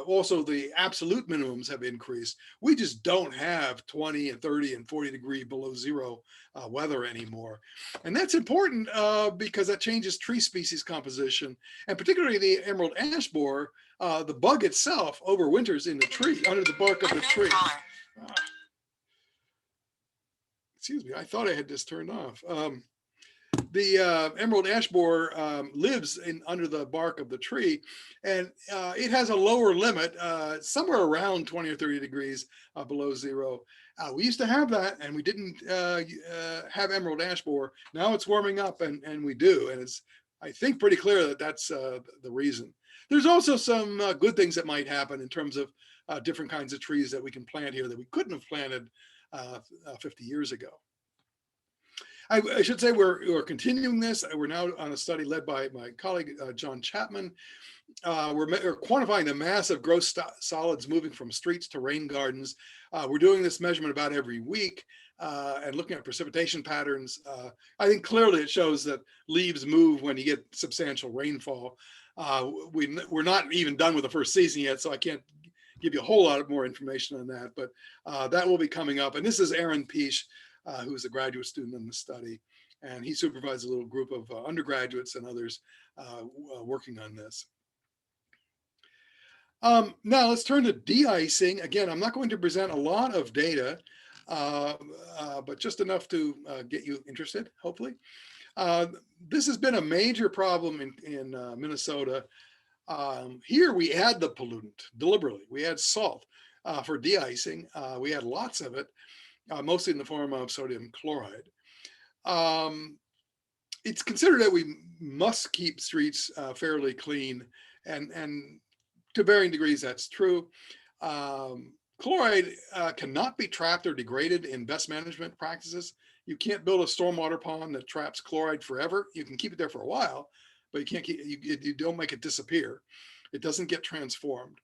also the absolute minimums have increased. We just don't have 20 and 30 and 40 degree below zero weather anymore. And that's important because that changes tree species composition, and particularly the emerald ash borer, the bug itself overwinters in the tree, under the bark of the tree. Excuse me, I thought I had this turned off. The emerald ash borer lives under the bark of the tree, and it has a lower limit, somewhere around 20 or 30 degrees below zero. We used to have that, and we didn't have emerald ash borer. Now it's warming up, and we do, and it's, I think, pretty clear that that's the reason. There's also some good things that might happen in terms of different kinds of trees that we can plant here that we couldn't have planted 50 years ago. I should say we're continuing this. We're now on a study led by my colleague, John Chapman. We're quantifying the mass of gross solids moving from streets to rain gardens. We're doing this measurement about every week and looking at precipitation patterns. I think clearly it shows that leaves move when you get substantial rainfall. We're not even done with the first season yet, so I can't give you a whole lot more information on that, but that will be coming up. And this is Aaron Peace, who's a graduate student in the study, and he supervises a little group of undergraduates and others working on this. Now let's turn to de-icing. Again, I'm not going to present a lot of data, but just enough to get you interested, hopefully. This has been a major problem in Minnesota. Here we add the pollutant deliberately. We add salt for de-icing. We add lots of it, mostly in the form of sodium chloride. It's considered that we must keep streets fairly clean, and to varying degrees that's true. Chloride cannot be trapped or degraded in best management practices. You can't build a stormwater pond that traps chloride forever. You can keep it there for a while, but you can't you don't make it disappear. It doesn't get transformed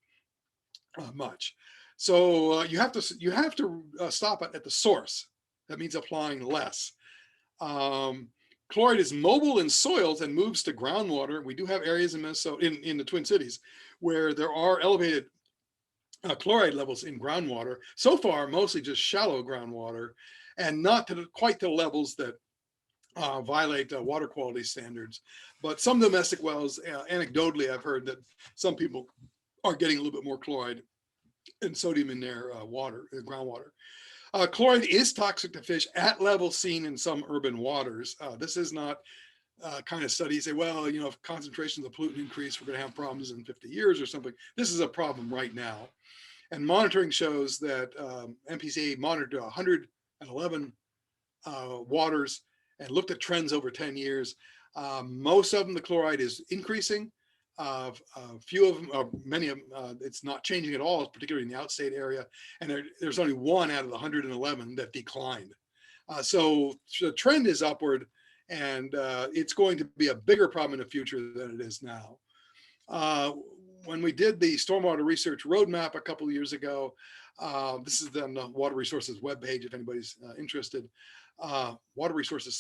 much. So you have to stop it at the source. That means applying less. Chloride is mobile in soils and moves to groundwater. We do have areas in Minnesota, in the Twin Cities, where there are elevated chloride levels in groundwater. So far, mostly just shallow groundwater, and not quite to the levels that violate water quality standards. But some domestic wells, anecdotally, I've heard that some people are getting a little bit more chloride and sodium in their groundwater. Chloride is toxic to fish at levels seen in some urban waters. This is not kind of study you say, well, you know, if concentrations of pollutant increase, we're going to have problems in 50 years or something. This is a problem right now. And monitoring shows that MPCA monitored 111 waters and looked at trends over 10 years. Most of them, the chloride is increasing. Few of them, many of them, it's not changing at all, particularly in the outstate area. And there's only one out of the 111 that declined. So the trend is upward, and it's going to be a bigger problem in the future than it is now. When we did the stormwater research roadmap a couple of years ago, this is on the Water Resources webpage if anybody's interested. Water Resources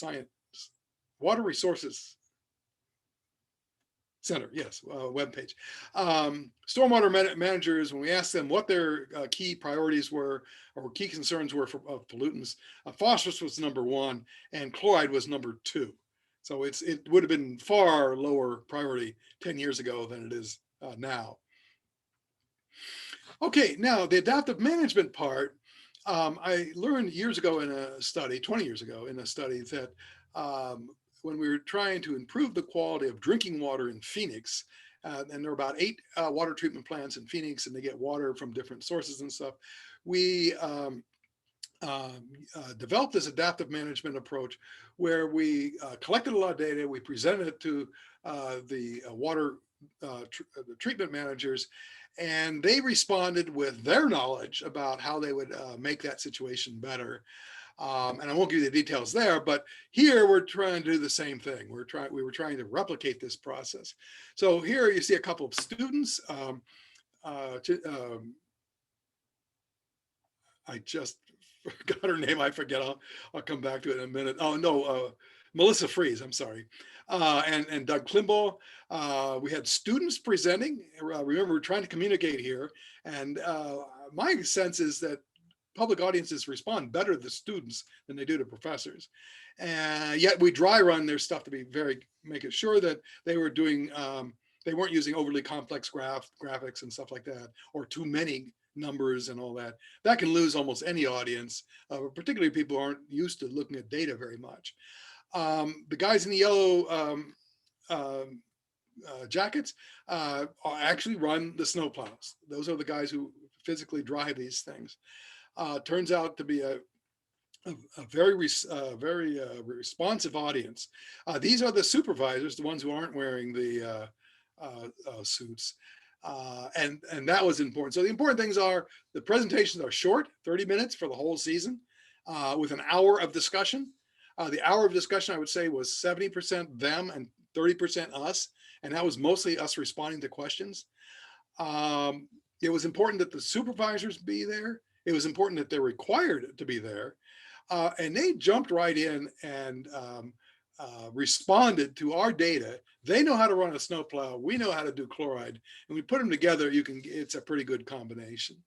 Center, yes, webpage. Stormwater managers, when we asked them what their key priorities were or key concerns were of pollutants, phosphorus was number one and chloride was number two. So it would have been far lower priority 10 years ago than it is now. Okay, now the adaptive management part, I learned years ago in a study, 20 years ago in a study that when we were trying to improve the quality of drinking water in Phoenix, and there are about 8 water treatment plants in Phoenix, and they get water from different sources and stuff, we developed this adaptive management approach where we collected a lot of data, we presented it to the water treatment managers, and they responded with their knowledge about how they would make that situation better. And I won't give you the details there, but here we're trying to do the same thing. We were trying to replicate this process. So here you see a couple of students. I just forgot her name. I forget. I'll come back to it in a minute. Oh no, Melissa Fries. I'm sorry. And Doug Klimbaugh. We had students presenting. Remember, we're trying to communicate here, and my sense is that public audiences respond better to the students than they do to professors. And yet we dry run their stuff to be making sure that they were doing, they weren't using overly complex graphics and stuff like that, or too many numbers and all that. That can lose almost any audience, particularly people who aren't used to looking at data very much. The guys in the yellow jackets actually run the snowplows. Those are the guys who physically drive these things. Turns out to be a very responsive audience. These are the supervisors, the ones who aren't wearing the suits. And that was important. So the important things are the presentations are short, 30 minutes for the whole season, with an hour of discussion. The hour of discussion, I would say, was 70% them and 30% us. And that was mostly us responding to questions. It was important that the supervisors be there. It was important that they're required to be there. And they jumped right in and responded to our data. They know how to run a snowplow. We know how to do chloride. And we put them together, it's a pretty good combination.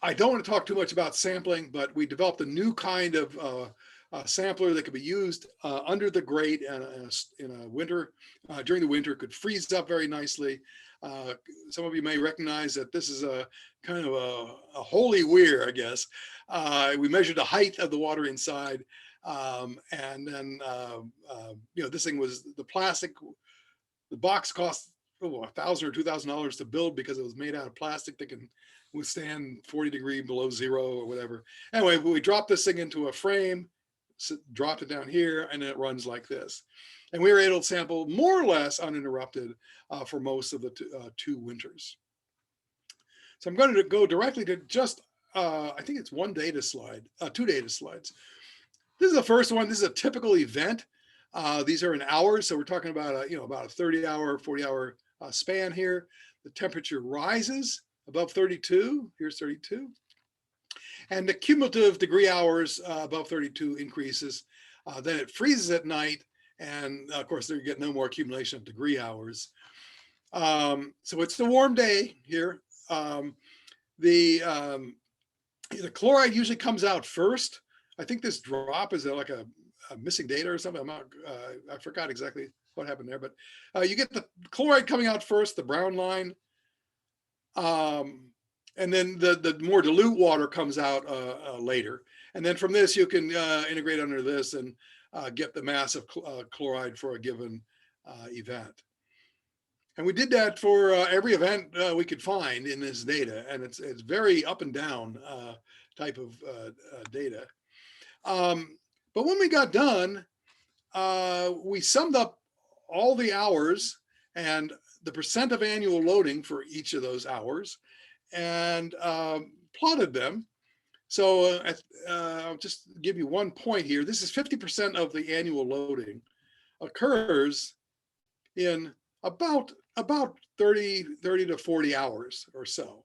I don't want to talk too much about sampling, but we developed a new kind of sampler that could be used under the grate in a winter. During the winter, it could freeze up very nicely. Some of you may recognize that this is a kind of a holy weir, I guess. We measured the height of the water inside, and then this thing was the plastic. The box cost $1,000 or $2,000 to build because it was made out of plastic that can withstand 40 degrees below zero or whatever. Anyway, we dropped this thing into a frame, dropped it down here, and it runs like this. And we were able to sample more or less uninterrupted for most of the two winters. So I'm going to go directly to just, I think it's one data slide, two data slides. This is the first one. This is a typical event. These are in hours. So we're talking about about a 30-hour, 40-hour span here. The temperature rises above 32. Here's 32. And the cumulative degree hours above 32 increases. Then it freezes at night. And of course, you get no more accumulation of degree hours. So it's a warm day here. The chloride usually comes out first. I think this drop is like a missing data or something. I'm not, I forgot exactly what happened there, but you get the chloride coming out first, the brown line. And then the more dilute water comes out later. And then from this, you can integrate under this and get the mass of chloride for a given event. And we did that for every event we could find in this data. And it's very up and down type of data. But when we got done, we summed up all the hours and the percent of annual loading for each of those hours and plotted them. So I'll just give you one point here. This is 50% of the annual loading occurs in about 30 to 40 hours or so,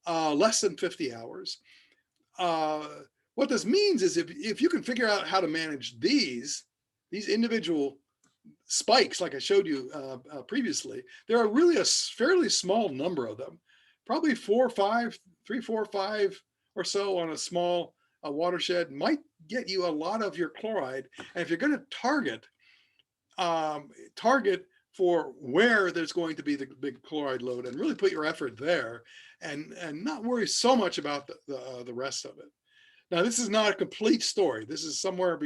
less than 50 hours. What this means is if you can figure out how to manage these individual spikes, like I showed you previously, there are really a fairly small number of them, probably 3, 4, 5 or so on a small watershed might get you a lot of your chloride. And if you're going to target for where there's going to be the big chloride load and really put your effort there and not worry so much about the rest of it. Now, this is not a complete story. This is somewhere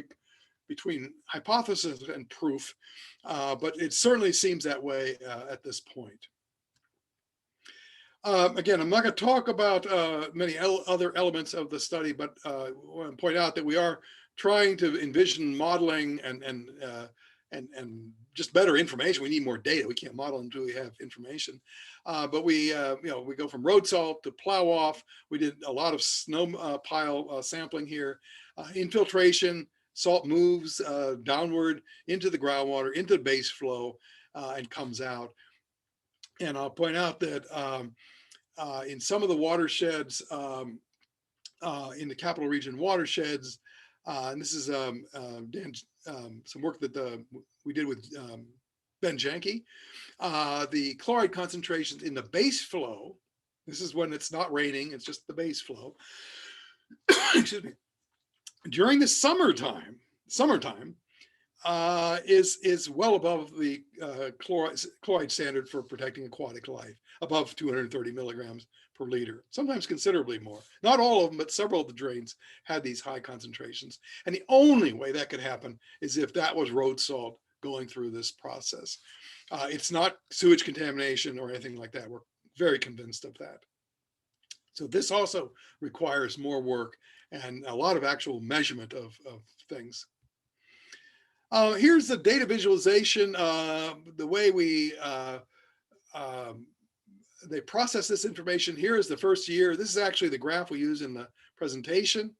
between hypothesis and proof, but it certainly seems that way at this point. Again, I'm not going to talk about many other elements of the study, but I want to point out that we are trying to envision modeling and just better information. We need more data. We can't model until we have information. But we go from road salt to plow off. We did a lot of snow pile sampling here. Infiltration, salt moves downward into the groundwater, into the base flow, and comes out. And I'll point out that in some of the watersheds, in the Capital Region watersheds, and this is some work that we did with Ben Janke, the chloride concentrations in the base flow, this is when it's not raining, it's just the base flow, excuse me, during the summertime, is well above the chloride standard for protecting aquatic life, above 230 milligrams per liter, sometimes considerably more. Not all of them, but several of the drains had these high concentrations. And the only way that could happen is if that was road salt going through this process. It's not sewage contamination or anything like that. We're very convinced of that. So this also requires more work and a lot of actual measurement of things. Here's the data visualization. The way they process this information. Here is the first year. This is actually the graph we use in the presentation.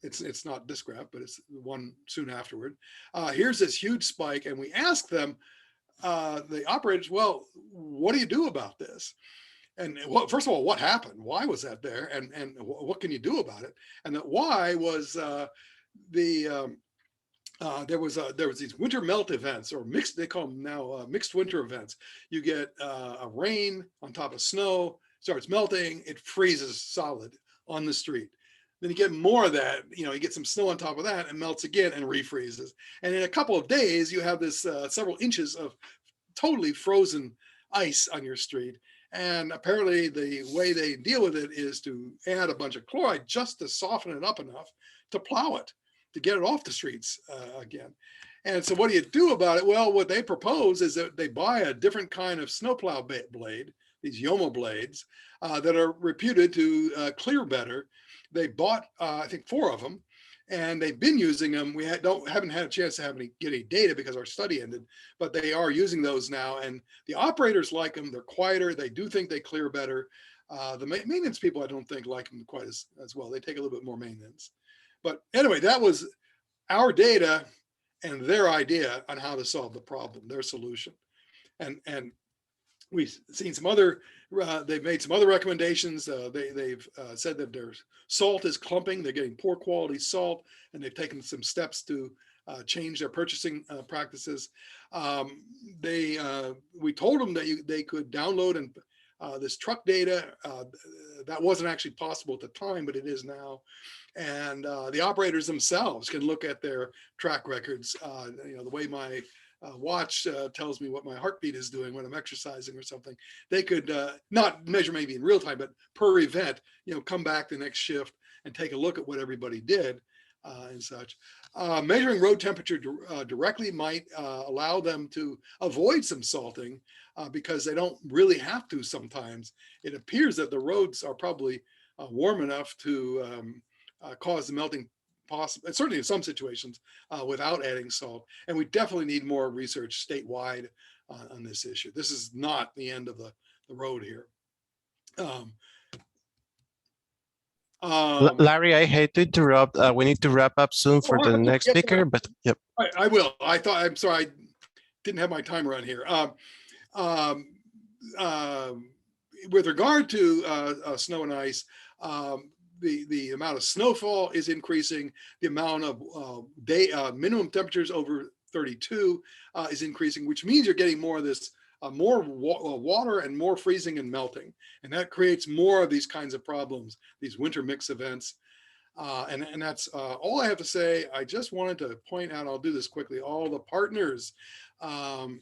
It's not this graph, but it's the one soon afterward. Here's this huge spike, and we ask them, the operators, well, what do you do about this? And first of all, what happened? Why was that there? And what can you do about it? And the why was there was these winter melt events, or mixed, they call them now mixed winter events. You get a rain on top of snow, starts melting, it freezes solid on the street. Then you get more of that, you get some snow on top of that and melts again and refreezes. And in a couple of days, you have this several inches of totally frozen ice on your street. And apparently the way they deal with it is to add a bunch of chloride just to soften it up enough to plow it, to get it off the streets again. And so what do you do about it? Well, what they propose is that they buy a different kind of snowplow blade, these Yomo blades that are reputed to clear better. They bought, I think, 4 of them, and they've been using them. We haven't had a chance to get any data because our study ended, but they are using those now. And the operators like them. They're quieter. They do think they clear better. The maintenance people, I don't think, like them quite as well. They take a little bit more maintenance. But anyway, that was our data and their idea on how to solve the problem, their solution. And we've seen some other, they've made some other recommendations. They've said that their salt is clumping. They're getting poor quality salt, and they've taken some steps to change their purchasing practices. We told them that they could download and this truck data. That wasn't actually possible at the time, but it is now. And the operators themselves can look at their track records. The way my watch tells me what my heartbeat is doing when I'm exercising or something. They could not measure maybe in real time, but per event, come back the next shift and take a look at what everybody did and such. Measuring road temperature directly might allow them to avoid some salting because they don't really have to sometimes. It appears that the roads are probably warm enough to cause the melting possible, certainly in some situations, without adding salt. And we definitely need more research statewide on this issue. This is not the end of the road here. Larry, I hate to interrupt. We need to wrap up soon for the next speaker, but yep. I will. I'm sorry, I didn't have my timer on here. With regard to snow and ice, the amount of snowfall is increasing. The amount of minimum temperatures over 32 is increasing, which means you're getting more of this, more water and more freezing and melting. And that creates more of these kinds of problems, these winter mix events. And that's all I have to say. I just wanted to point out, I'll do this quickly, all the partners, the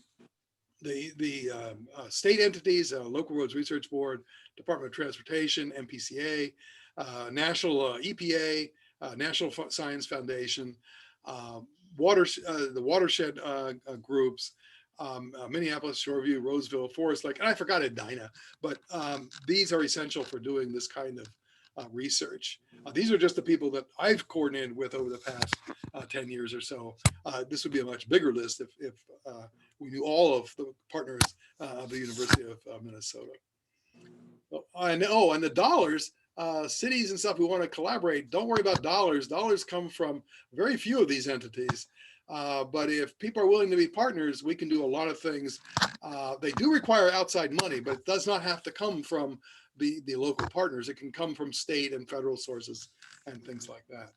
state entities, Local Roads Research Board, Department of Transportation, MPCA, National EPA, National Science Foundation, the Watershed groups, Minneapolis, Shoreview, Roseville, Forest Lake, and I forgot Edina, but these are essential for doing this kind of research. These are just the people that I've coordinated with over the past 10 years or so. This would be a much bigger list if we knew all of the partners of the University of Minnesota. And the dollars, cities and stuff, we want to collaborate. Don't worry about dollars. Dollars come from very few of these entities. But if people are willing to be partners, we can do a lot of things. They do require outside money, but it does not have to come from the local partners. It can come from state and federal sources and things like that.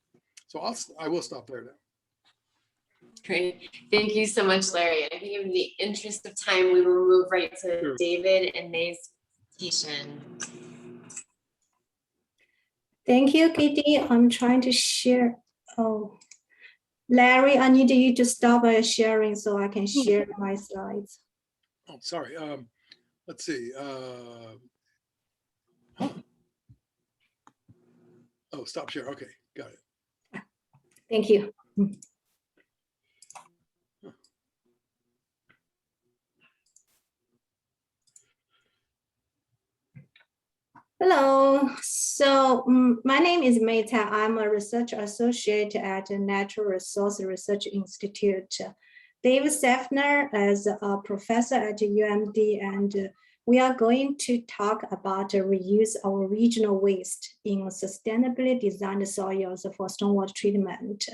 So I will stop there now. Great. Thank you so much, Larry. And I think in the interest of time, we will move right to Sure. David and May's presentation. Thank you, Katie. I'm trying to share. Oh, Larry, I need you to stop sharing so I can share my slides. Oh, sorry. Let's see. Oh, stop share. Okay, got it. Thank you. Hello, so my name is Meta. I'm a research associate at the Natural Resource Research Institute. David Sefner is a professor at UMD, and we are going to talk about the reuse of regional waste in sustainably designed soils for stormwater treatment.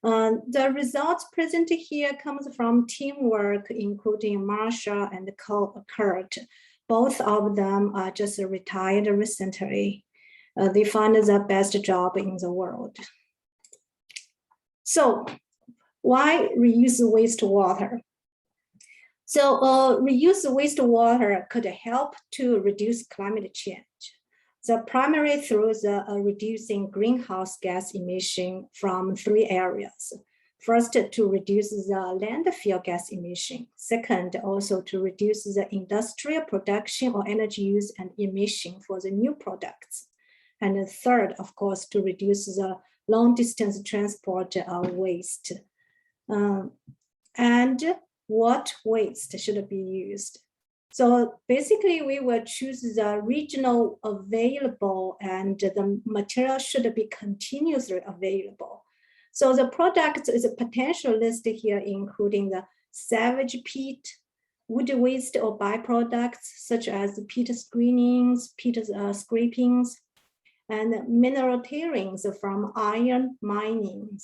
The results presented here comes from teamwork, including Marsha and Kurt. Both of them are just retired recently. They found the best job in the world. So why reuse wastewater? So reuse wastewater could help to reduce climate change. The primary through the reducing greenhouse gas emission from 3 areas. First, to reduce the landfill gas emission. Second, also to reduce the industrial production or energy use and emission for the new products. And third, of course, to reduce the long distance transport of waste. And what waste should be used? So basically we will choose the regional available and the material should be continuously available. So the product is a potential list here, including the salvage peat, wood waste or byproducts, such as peat screenings, peat scrapings, and mineral tailings from iron mining.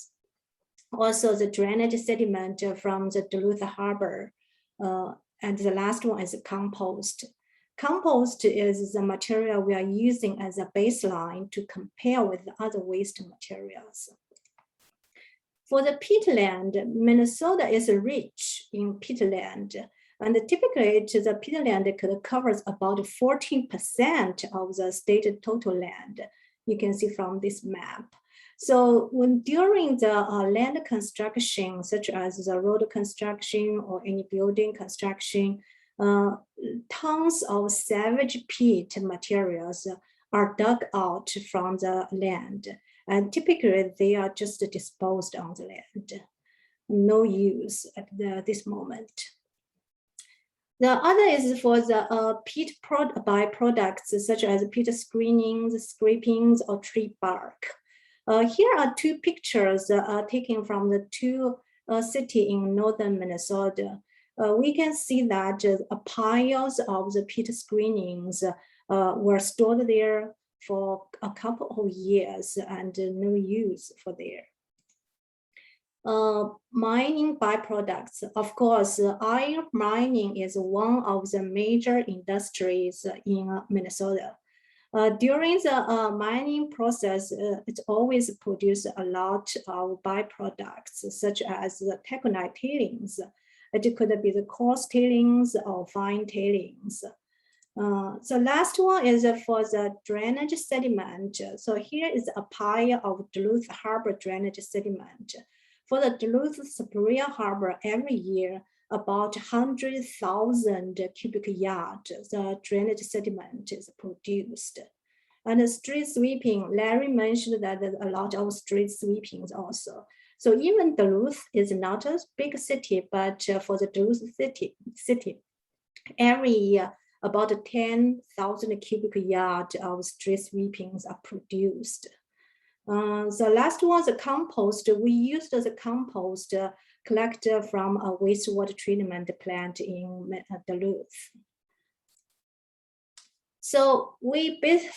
Also the drainage sediment from the Duluth Harbor. And the last one is compost. Compost is the material we are using as a baseline to compare with the other waste materials. For the peatland, Minnesota is rich in peatland, and typically the peatland covers about 14% of the state total land. You can see from this map. So when during the land construction, such as the road construction or any building construction, tons of salvage peat materials are dug out from the land. And typically they are just disposed on the land. No use at this moment. The other is for the peat byproducts, such as peat screenings, scrapings, or tree bark. Here are 2 pictures taken from the 2 cities in northern Minnesota. We can see that piles of the peat screenings were stored there for a couple of years and no use for there. Mining byproducts. Of course, iron mining is one of the major industries in Minnesota. During the mining process, it always produces a lot of byproducts, such as the taconite tailings. It could be the coarse tailings or fine tailings. So last one is for the drainage sediment. So here is a pile of Duluth Harbor drainage sediment. For the Duluth Superior Harbor, every year, about 100,000 cubic yards, the drainage sediment is produced. And the street sweeping, Larry mentioned that there's a lot of street sweepings also. So even Duluth is not a big city, but for the Duluth city, every year, about 10,000 cubic yards of street sweepings are produced. The last one, the compost. We used the compost collected from a wastewater treatment plant in Duluth. So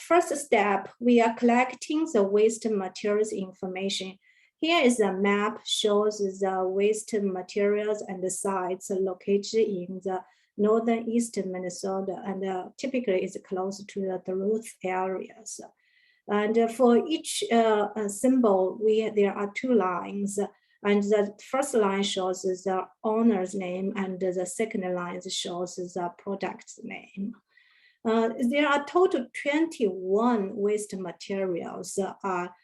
first step, we are collecting the waste materials information. Here is a map shows the waste materials and the sites located in the northern eastern Minnesota, and typically is close to the Duluth areas. And for each symbol, there are 2 lines. And the first line shows the owner's name, and the second line shows the product's name. There are total 21 waste materials are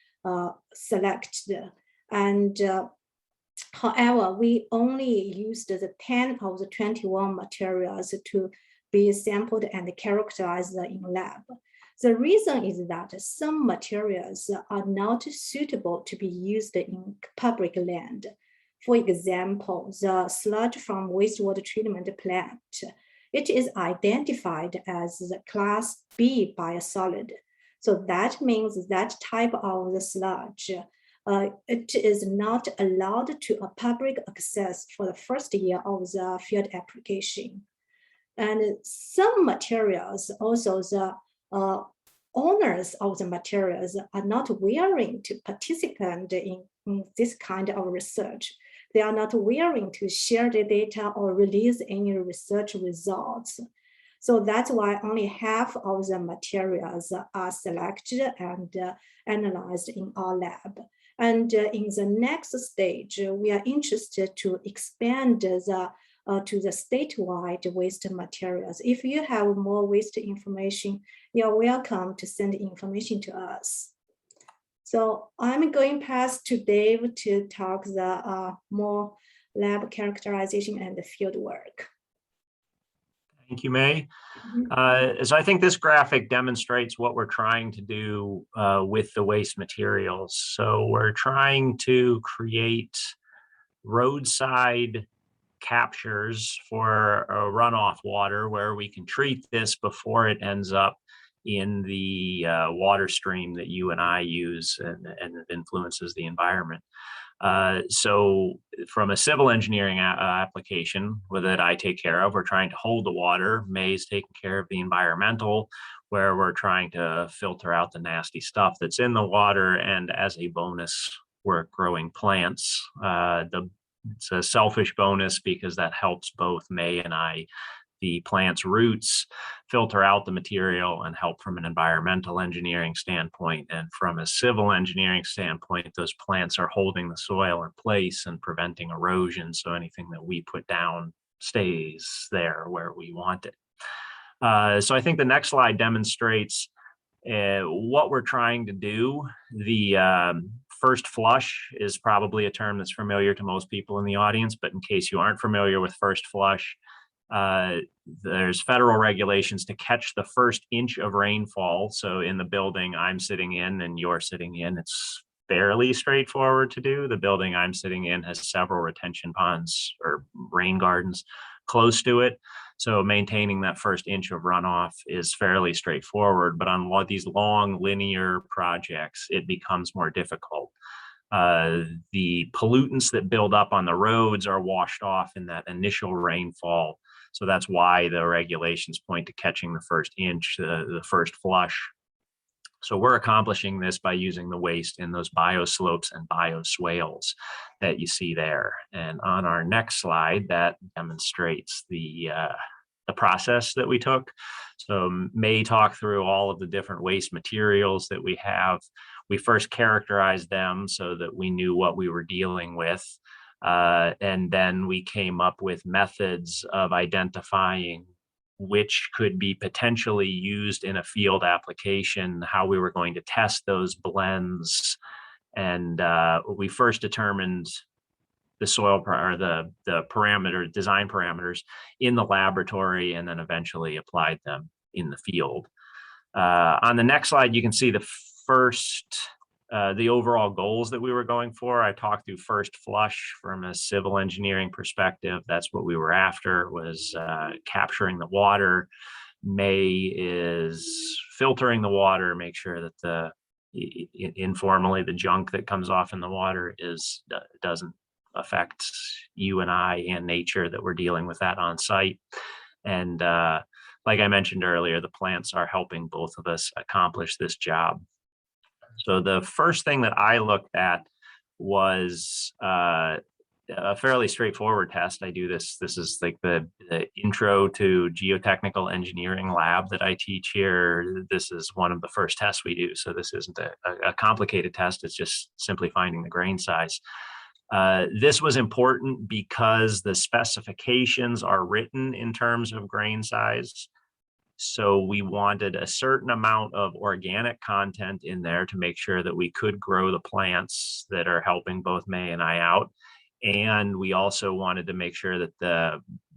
selected, and However, we only used the 10 of the 21 materials to be sampled and characterized in lab. The reason is that some materials are not suitable to be used in public land. For example, the sludge from wastewater treatment plant, it is identified as the class B biosolid. So that means that type of the sludge, it is not allowed to a public access for the first year of the field application. And some materials, also the owners of the materials are not willing to participate in this kind of research. They are not willing to share the data or release any research results. So that's why only half of the materials are selected and analyzed in our lab. And in the next stage, we are interested to expand to the statewide waste materials. If you have more waste information, you're welcome to send information to us. So I'm going past to Dave to talk the more lab characterization and the field work. Thank you, May. So I think this graphic demonstrates what we're trying to do with the waste materials. So we're trying to create roadside captures for runoff water where we can treat this before it ends up in the water stream that you and I use and it influences the environment. So from a civil engineering application that I take care of, we're trying to hold the water. May's taking care of the environmental, where we're trying to filter out the nasty stuff that's in the water. And as a bonus, we're growing plants. It's a selfish bonus because that helps both May and I, the plant's roots, filter out the material and help from an environmental engineering standpoint. And from a civil engineering standpoint, those plants are holding the soil in place and preventing erosion. So anything that we put down stays there where we want it. So I think the next slide demonstrates what we're trying to do. The first flush is probably a term that's familiar to most people in the audience, but in case you aren't familiar with first flush, there's federal regulations to catch the first inch of rainfall. So in the building I'm sitting in and you're sitting in, it's fairly straightforward to do. The building I'm sitting in has several retention ponds or rain gardens close to it. So maintaining that first inch of runoff is fairly straightforward, but on these long linear projects, it becomes more difficult. The pollutants that build up on the roads are washed off in that initial rainfall. So that's why the regulations point to catching the first inch, the first flush. So we're accomplishing this by using the waste in those bioslopes and bioswales that you see there. And on our next slide, that demonstrates the process that we took. So May talk through all of the different waste materials that we have. We first characterized them so that we knew what we were dealing with. And then we came up with methods of identifying which could be potentially used in a field application, how we were going to test those blends. And we first determined the soil or the design parameters in the laboratory, and then eventually applied them in the field. On the next slide, you can see the overall goals that we were going for. I talked through first flush from a civil engineering perspective. That's what we were after, was capturing the water. May is filtering the water, make sure that informally the junk that comes off in the water doesn't affect you and I and nature, that we're dealing with that on site. And like I mentioned earlier, the plants are helping both of us accomplish this job. So the first thing that I looked at was a fairly straightforward test. I do this is like the intro to geotechnical engineering lab that I teach here. This is one of the first tests we do. So this isn't a complicated test. It's just simply finding the grain size. This was important because the specifications are written in terms of grain size. So we wanted a certain amount of organic content in there to make sure that we could grow the plants that are helping both May and I out. And we also wanted to make sure that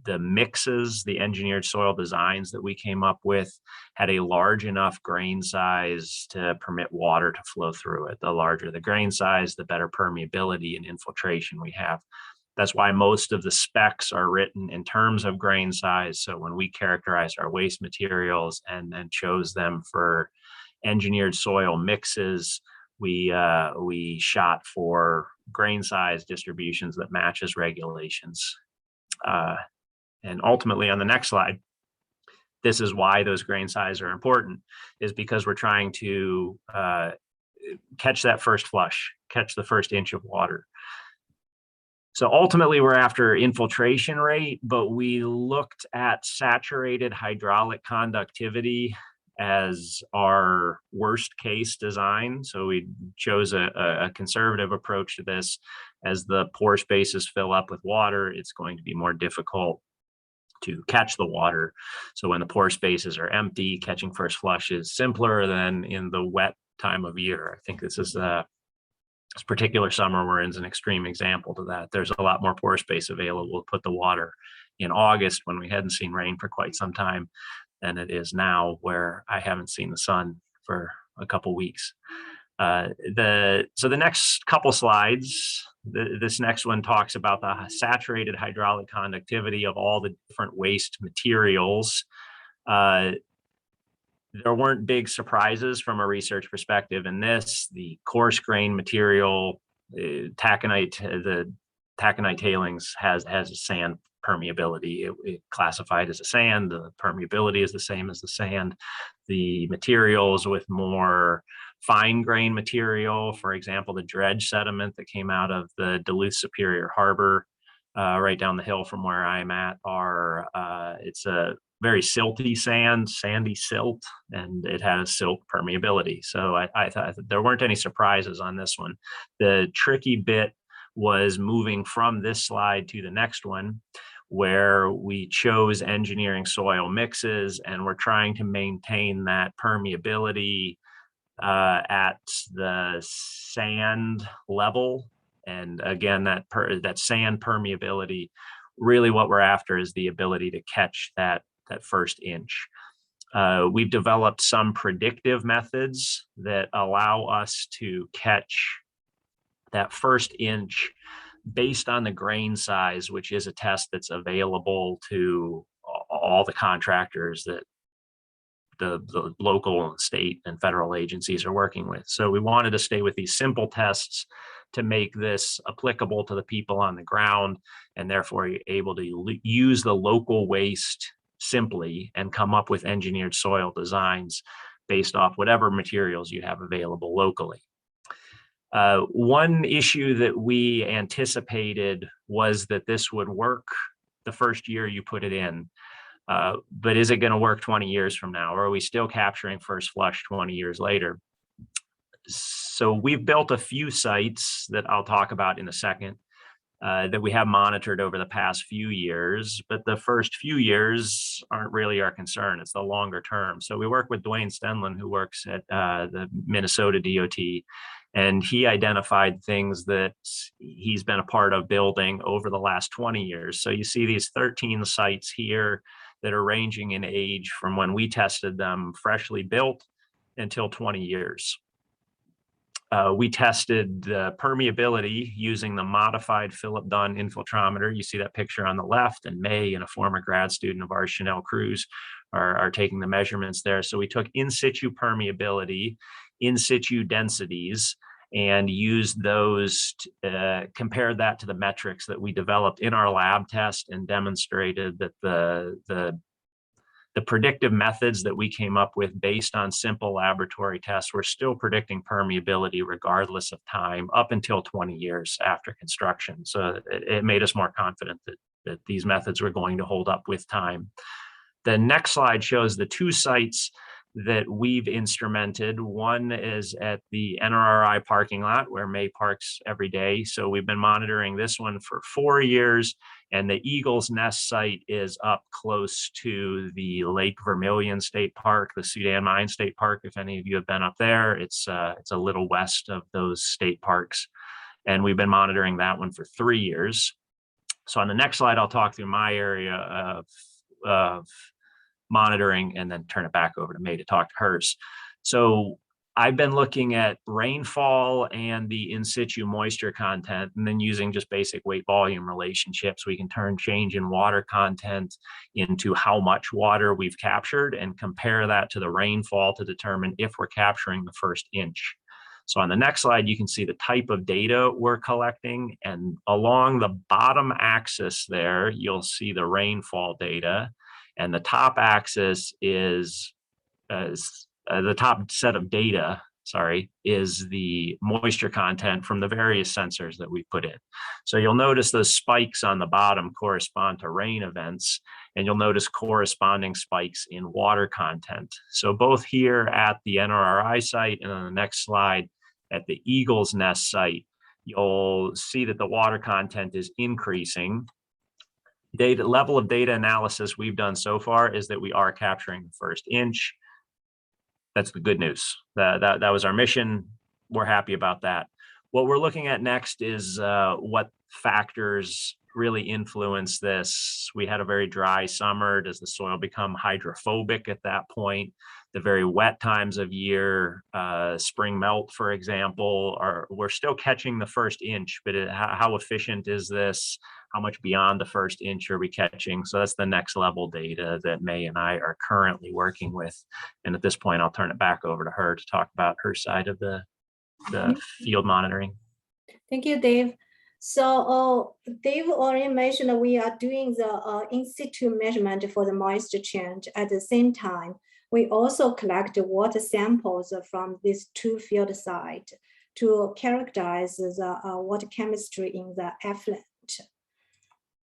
the mixes, the engineered soil designs that we came up with had a large enough grain size to permit water to flow through it. The larger the grain size, the better permeability and infiltration we have. That's why most of the specs are written in terms of grain size. So when we characterized our waste materials and then chose them for engineered soil mixes, we shot for grain size distributions that matches regulations. And ultimately on the next slide, this is why those grain size are important, is because we're trying to catch that first flush, catch the first inch of water. So ultimately we're after infiltration rate, but we looked at saturated hydraulic conductivity as our worst case design. So we chose a conservative approach to this. As the pore spaces fill up with water, it's going to be more difficult to catch the water. So when the pore spaces are empty, catching first flush is simpler than in the wet time of year. I think this particular summer we're in is an extreme example to that. There's a lot more pore space available to put the water in August when we hadn't seen rain for quite some time than it is now, where I haven't seen the sun for a couple weeks. So the next couple slides, this next one talks about the saturated hydraulic conductivity of all the different waste materials. There weren't big surprises from a research perspective in this. The coarse grain material, the taconite tailings has a sand permeability. It classified as a sand. The permeability is the same as the sand. The materials with more fine grain material, for example, the dredge sediment that came out of the Duluth Superior Harbor, right down the hill from where I'm at, it's a very silty sand, sandy silt, and it has silt permeability. So I thought there weren't any surprises on this one. The tricky bit was moving from this slide to the next one, where we chose engineering soil mixes, and we're trying to maintain that permeability at the sand level. And again, that sand permeability, really what we're after is the ability to catch that first inch. We've developed some predictive methods that allow us to catch that first inch based on the grain size, which is a test that's available to all the contractors that the local and state and federal agencies are working with. So we wanted to stay with these simple tests to make this applicable to the people on the ground, and therefore you're able to use the local waste simply and come up with engineered soil designs based off whatever materials you have available locally. One issue that we anticipated was that this would work the first year you put it in. But is it going to work 20 years from now? Or are we still capturing first flush 20 years later? So we've built a few sites that I'll talk about in a second that we have monitored over the past few years, but the first few years aren't really our concern. It's the longer term. So we work with Dwayne Stenlin, who works at the Minnesota DOT, and he identified things that he's been a part of building over the last 20 years. So you see these 13 sites here that are ranging in age from when we tested them freshly built until 20 years. We tested the permeability using the modified Philip Dunn infiltrometer. You see that picture on the left, and May and a former grad student of ours, Chanel Cruz, are taking the measurements there. So we took in situ permeability, in situ densities, and used those, compared that to the metrics that we developed in our lab test, and demonstrated that the predictive methods that we came up with based on simple laboratory tests were still predicting permeability regardless of time up until 20 years after construction. So it made us more confident that these methods were going to hold up with time. The next slide shows the two sites that we've instrumented. One is at the NRRI parking lot where May parks every day. So we've been monitoring this one for 4 years, and the Eagle's Nest site is up close to the Lake Vermilion State Park, the Sudan Mine State Park. If any of you have been up there, it's a little west of those state parks. And we've been monitoring that one for 3 years. So on the next slide, I'll talk through my area of monitoring and then turn it back over to May to talk to hers. So I've been looking at rainfall and the in situ moisture content, and then using just basic weight volume relationships, we can turn change in water content into how much water we've captured and compare that to the rainfall to determine if we're capturing the first inch. So on the next slide, you can see the type of data we're collecting, and along the bottom axis there, you'll see the rainfall data, and the top axis is the top set of data, is the moisture content from the various sensors that we put in. So you'll notice those spikes on the bottom correspond to rain events, and you'll notice corresponding spikes in water content. So both here at the NRRI site and on the next slide at the Eagle's Nest site, you'll see that the water content is increasing. Level of data analysis we've done so far is that we are capturing the first inch. That's the good news. That was our mission. We're happy about that. What we're looking at next is what factors really influence this. We had a very dry summer. Does the soil become hydrophobic at that point? The very wet times of year, spring melt, for example, we're still catching the first inch, but how efficient is this? How much beyond the first inch are we catching? So that's the next level data that May and I are currently working with. And at this point, I'll turn it back over to her to talk about her side of the field monitoring. Thank you, Dave. So Dave already mentioned that we are doing the in situ measurement for the moisture change. At the same time, we also collect water samples from these two field sites to characterize the water chemistry in the effluent.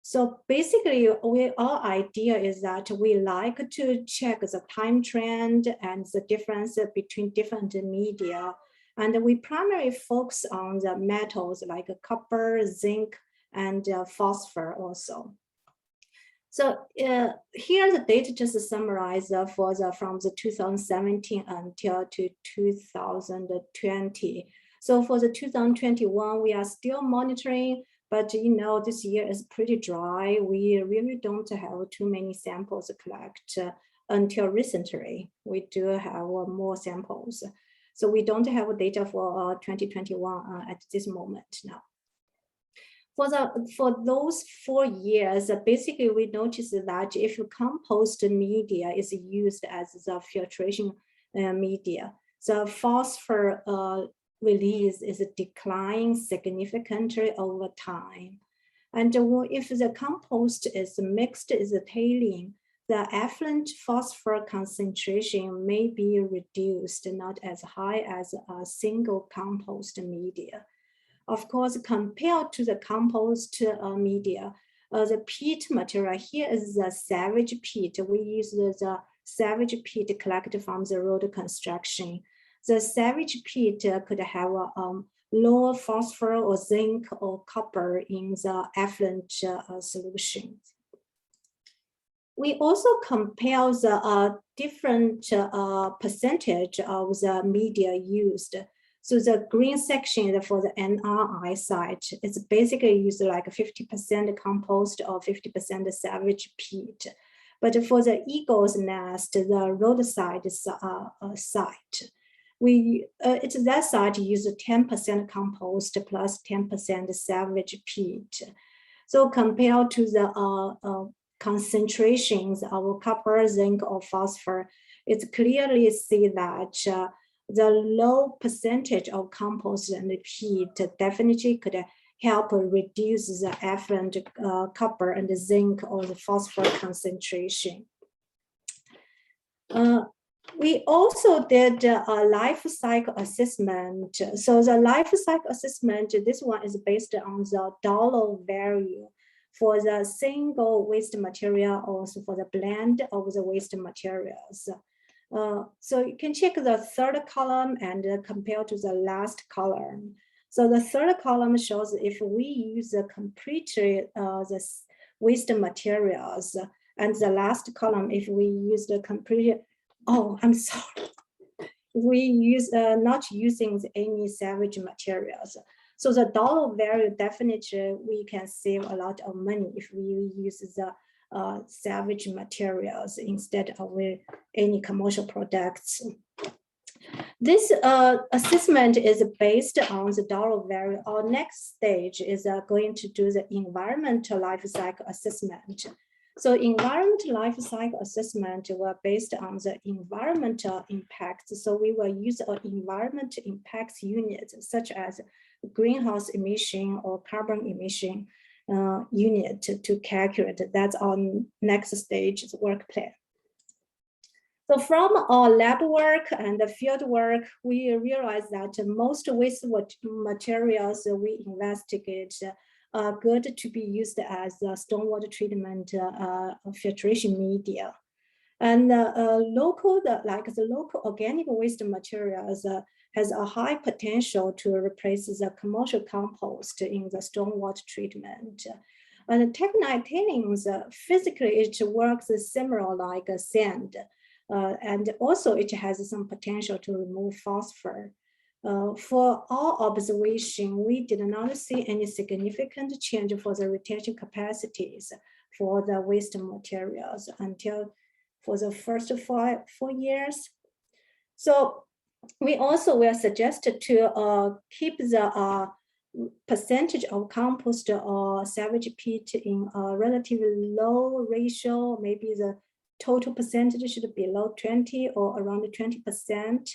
So basically, our idea is that we like to check the time trend and the difference between different media. And we primarily focus on the metals like copper, zinc, and phosphorus also. So here the data just summarized from the 2017 until to 2020. So for the 2021, we are still monitoring, but this year is pretty dry. We really don't have too many samples to collect until recently. We do have more samples. So we don't have data for 2021 at this moment now. For those 4 years, basically we noticed that if compost media is used as the filtration media, the phosphorus release is declining significantly over time. And if the compost is mixed with the tailing, the effluent phosphorus concentration may be reduced, not as high as a single compost media. Of course, compared to the compost media, the peat material here is the savage peat. We use the savage peat collected from the road construction. The savage peat could have lower phosphorus or zinc or copper in the effluent solution. We also compare the different percentage of the media used. So the green section for the NRI site is basically used like 50% compost or 50% savage peat. But for the Eagle's Nest, the roadside site, it's that site uses 10% compost plus 10% savage peat. So compared to the concentrations of copper, zinc, or phosphorus, it's clearly see that the low percentage of compost and peat definitely could help reduce the effluent copper and the zinc or the phosphorus concentration. We also did a life cycle assessment. So the life cycle assessment, this one is based on the dollar value for the single waste material, also for the blend of the waste materials. So you can check the third column and compare to the last column. So the third column shows if we use completely the waste materials, and the last column if we use the complete, we use not using any savage materials. So the dollar value definitely we can save a lot of money if we use the salvage materials instead of any commercial products. This assessment is based on the dollar value. Our next stage is going to do the environmental life cycle assessment. So environmental life cycle assessment were based on the environmental impacts. So we will use an environmental impacts unit such as greenhouse emission or carbon emission unit to calculate. That's our next stage work plan. So from our lab work and the field work, we realized that most waste materials we investigate are good to be used as stormwater treatment filtration media. And local organic waste materials has a high potential to replace the commercial compost in the stormwater treatment. And taconite tailings, physically it works similar like sand. And also it has some potential to remove phosphorus. For our observation, we did not see any significant change for the retention capacities for the waste materials until for the first 4 years. So we also were suggested to keep the percentage of compost or salvage peat in a relatively low ratio, maybe the total percentage should be below 20 or around 20%.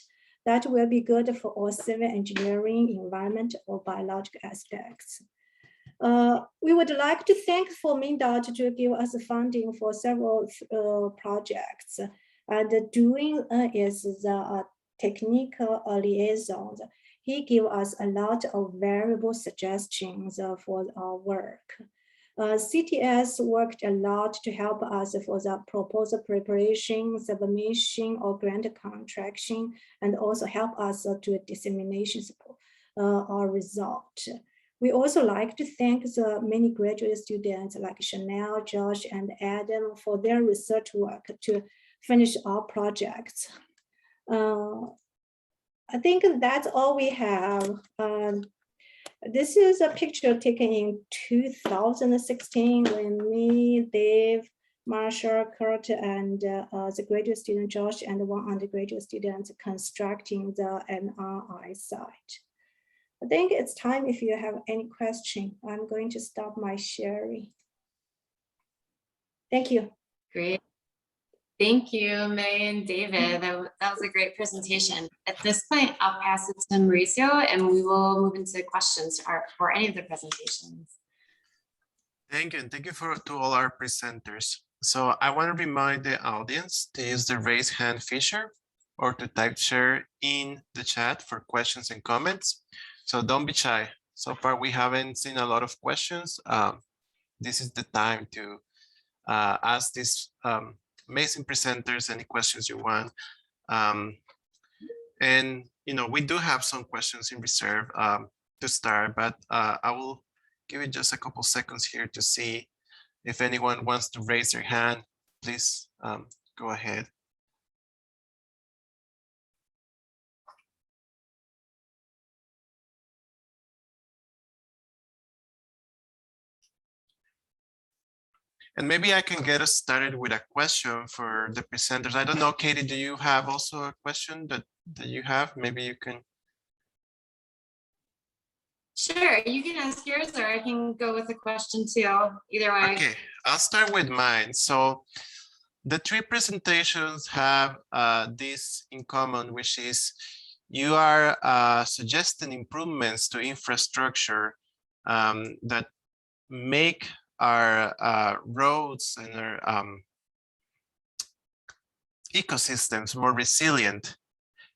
That will be good for all civil engineering, environment, or biological aspects. We would like to thank for MinDOT to give us funding for several projects. And doing is the technical liaison. He gave us a lot of valuable suggestions for our work. CTS worked a lot to help us for the proposal preparation, submission, or grant contraction, and also help us to dissemination our result. We also like to thank the many graduate students like Chanel, Josh, and Adam for their research work to finish our projects. I think that's all we have. This is a picture taken in 2016 when me, Dave, Marsha, Kurt, and the graduate student Josh and one undergraduate student constructing the MRI site. I think it's time if you have any question. I'm going to stop my sharing. Thank you. Great. Thank you, May and David. That was a great presentation. At this point, I'll pass it to Mauricio and we will move into questions for any of the presentations. Thank you. And thank you to all our presenters. So I want to remind the audience to use the raise hand feature or to type share in the chat for questions and comments. So don't be shy. So far, we haven't seen a lot of questions. This is the time to ask these amazing presenters any questions you want. And, you know, we do have some questions in reserve to start, but I will give it just a couple seconds here to see if anyone wants to raise their hand. Please go ahead. And maybe I can get us started with a question for the presenters. I don't know, Katie, do you have also a question that you have? Maybe you can. Sure, you can ask yours or I can go with a question too, either way. Okay, I'll start with mine. So the three presentations have this in common, which is you are suggesting improvements to infrastructure that make our roads and our ecosystems more resilient.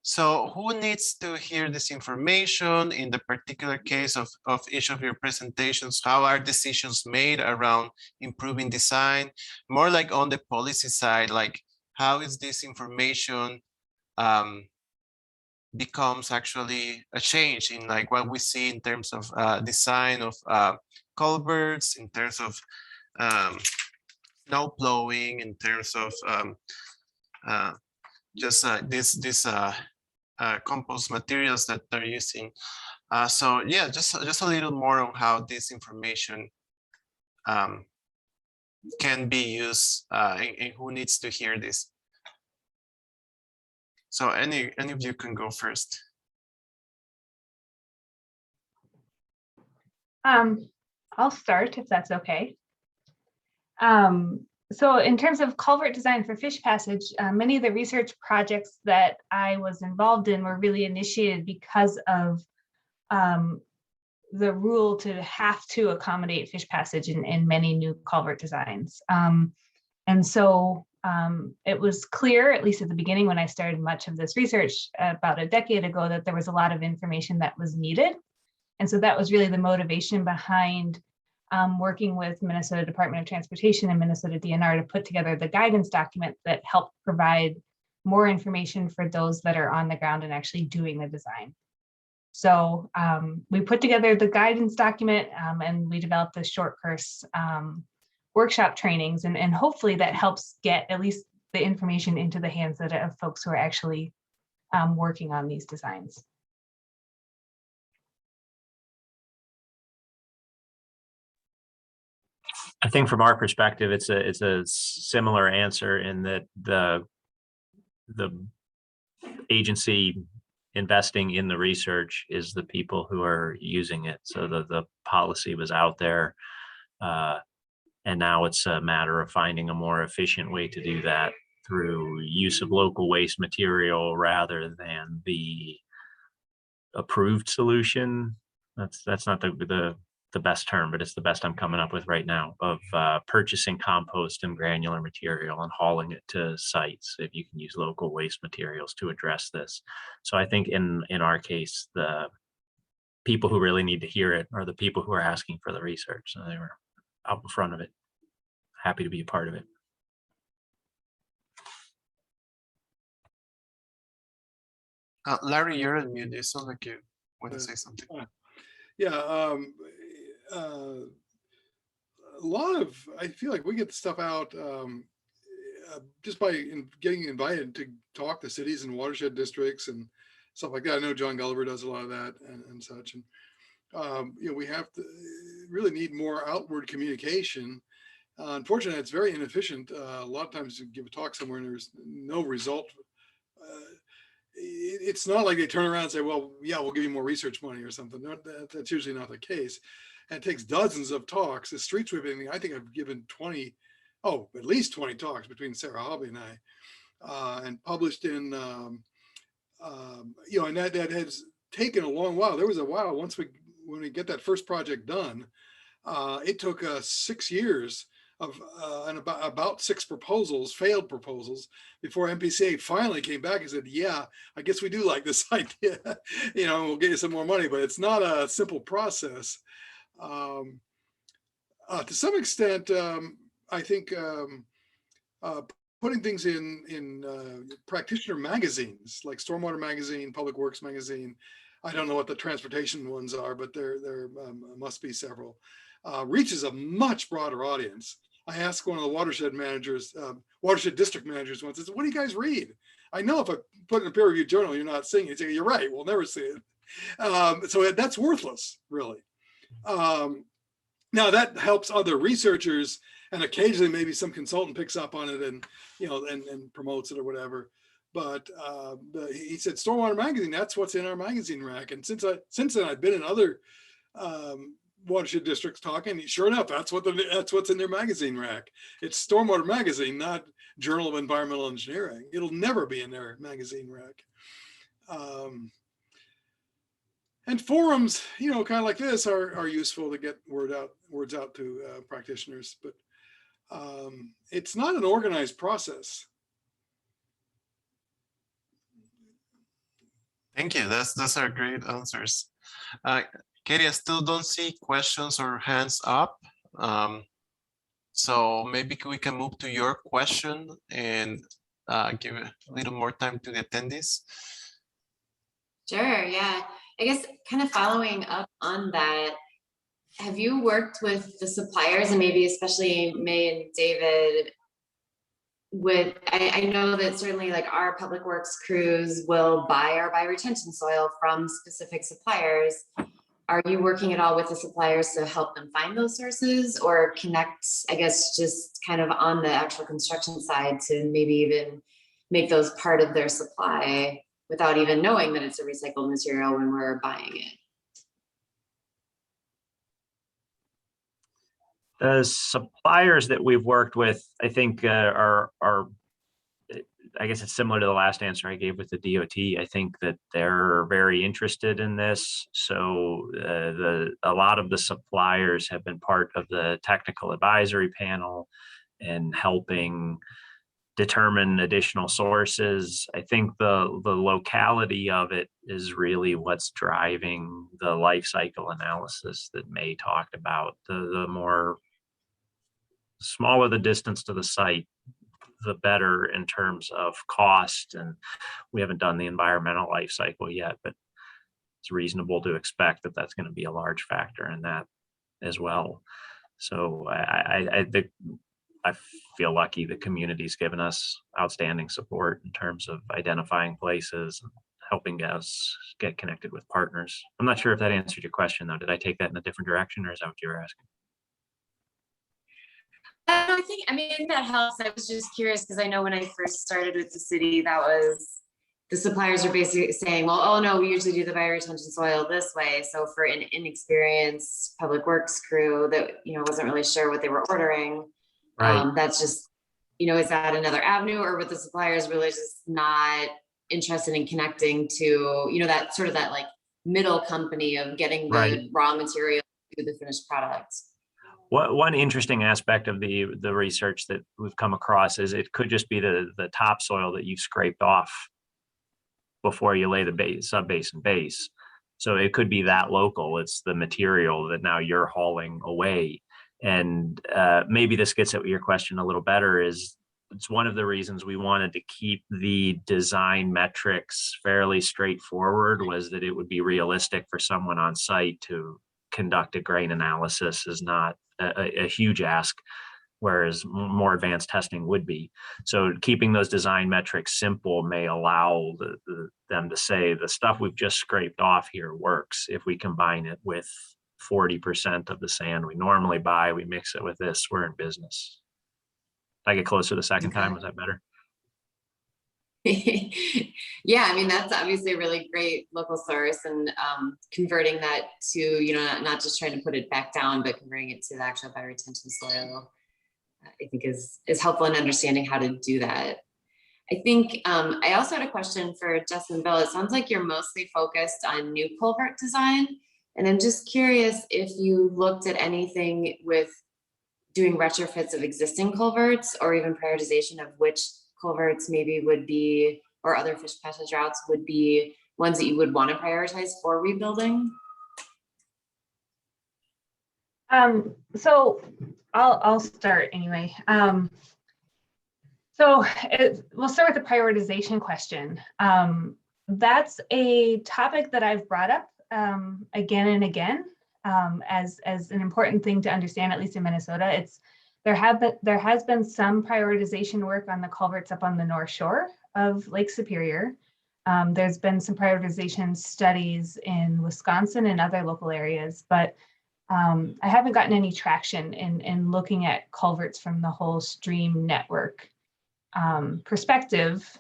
So who needs to hear this information? In the particular case of each of your presentations, how are decisions made around improving design? More like on the policy side, like how is this information becomes actually a change in like what we see in terms of design of culverts, in terms of snow plowing, in terms of just this compost materials that they're using. So yeah, just a little more on how this information can be used and who needs to hear this. So any of you can go first. I'll start if that's okay. So in terms of culvert design for fish passage, many of the research projects that I was involved in were really initiated because of the rule to have to accommodate fish passage in many new culvert designs. And so it was clear, at least at the beginning when I started much of this research about a decade ago, that there was a lot of information that was needed. And so that was really the motivation behind working with Minnesota Department of Transportation and Minnesota DNR to put together the guidance document that helped provide more information for those that are on the ground and actually doing the design. So we put together the guidance document and we developed the short course workshop trainings, and hopefully that helps get at least the information into the hands of folks who are actually working on these designs. I think from our perspective, it's a similar answer in that the agency investing in the research is the people who are using it. So the policy was out there, and now it's a matter of finding a more efficient way to do that through use of local waste material rather than the approved solution. That's not the best term, but it's the best I'm coming up with right now, of purchasing compost and granular material and hauling it to sites if you can use local waste materials to address this. So I think in our case, the people who really need to hear it are the people who are asking for the research. So they were out in front of it. Happy to be a part of it. Larry, you're on mute. You sound like you want to say something. Yeah, a lot of, I feel like we get the stuff out just by getting invited to talk to cities and watershed districts and stuff like that. I know John Gulliver does a lot of that and such. And you know, we have to really need more outward communication. Unfortunately, it's very inefficient. A lot of times you give a talk somewhere and there's no result. It's not like they turn around and say, well, yeah, we'll give you more research money or something. That's usually not the case. And it takes dozens of talks. The street sweeping, I think I've given at least 20 talks between Sarah Hobby and I, and published in, you know, and that has taken a long while. There was a while when we get that first project done, it took 6 years of and about 6 proposals, failed proposals, before MPCA finally came back and said, yeah, I guess we do like this idea, you know, we'll get you some more money, but it's not a simple process. To some extent, I think putting things in practitioner magazines, like Stormwater Magazine, Public Works Magazine, I don't know what the transportation ones are, but there must be several, reaches a much broader audience. I asked one of the watershed managers, watershed district managers once, I said, what do you guys read? I know if I put in a peer-reviewed journal, you're not seeing it. Say, you're right, we'll never see it. So that's worthless, really. Now that helps other researchers, and occasionally maybe some consultant picks up on it and, you know, and promotes it or whatever. But he said, Stormwater Magazine, that's what's in our magazine rack. And since then I've been in other watershed districts talking, sure enough, that's what's in their magazine rack. It's Stormwater Magazine, not Journal of Environmental Engineering. It'll never be in their magazine rack. And forums, you know, kind of like this are useful to get words out to practitioners, but it's not an organized process. Thank you. Those are great answers. Katie, I still don't see questions or hands up. So maybe we can move to your question and give a little more time to the attendees. Sure, yeah. I guess kind of following up on that, have you worked with the suppliers and maybe especially May and David I know that certainly like our public works crews will buy our bioretention soil from specific suppliers. Are you working at all with the suppliers to help them find those sources or connect, I guess, just kind of on the actual construction side to maybe even make those part of their supply without even knowing that it's a recycled material when we're buying it? The suppliers that we've worked with, I think, are I guess it's similar to the last answer I gave with the DOT. I think that they're very interested in this. So a lot of the suppliers have been part of the technical advisory panel and helping determine additional sources. I think the locality of it is really what's driving the life cycle analysis that May talked about. The more smaller the distance to the site, the better in terms of cost. And we haven't done the environmental life cycle yet, but it's reasonable to expect that that's going to be a large factor in that as well. So I think I feel lucky the community's given us outstanding support in terms of identifying places and helping us get connected with partners. I'm not sure if that answered your question though. Did I take that in a different direction, or is that what you were asking? I mean, that helps. I was just curious because I know when I first started with the city, that was the suppliers are basically saying, well, oh no, we usually do the bioretention soil this way. So for an inexperienced public works crew that, you know, wasn't really sure what they were ordering, Right. that's just, you know, is that another avenue, or with the suppliers really just not interested in connecting to, you know, that sort of that like middle company of getting the Right. raw material to the finished product? One interesting aspect of the research that we've come across is it could just be the topsoil that you've scraped off before you lay the base, sub-base and base. So it could be that local. It's the material that now you're hauling away. And maybe this gets at your question a little better. Is it's one of the reasons we wanted to keep the design metrics fairly straightforward, was that it would be realistic for someone on site to conduct a grain analysis is not a huge ask, whereas more advanced testing would be. So keeping those design metrics simple may allow them to say the stuff we've just scraped off here works. If we combine it with 40% of the sand we normally buy, we mix it with this, we're in business. Did I get closer the second time? Was that better? Yeah, I mean, that's obviously a really great local source, and converting that to, you know, not just trying to put it back down, but converting it to the actual bioretention soil, I think is helpful in understanding how to do that. I think I also had a question for Justin and Bill. It sounds like you're mostly focused on new culvert design, and I'm just curious if you looked at anything with doing retrofits of existing culverts, or even prioritization of which culverts maybe would be, or other fish passage routes would be ones that you would want to prioritize for rebuilding? So I'll start anyway. So we'll start with the prioritization question. That's a topic that I've brought up again and again as an important thing to understand, at least in Minnesota. There has been some prioritization work on the culverts up on the North Shore of Lake Superior. There's been some prioritization studies in Wisconsin and other local areas, but I haven't gotten any traction in looking at culverts from the whole stream network perspective,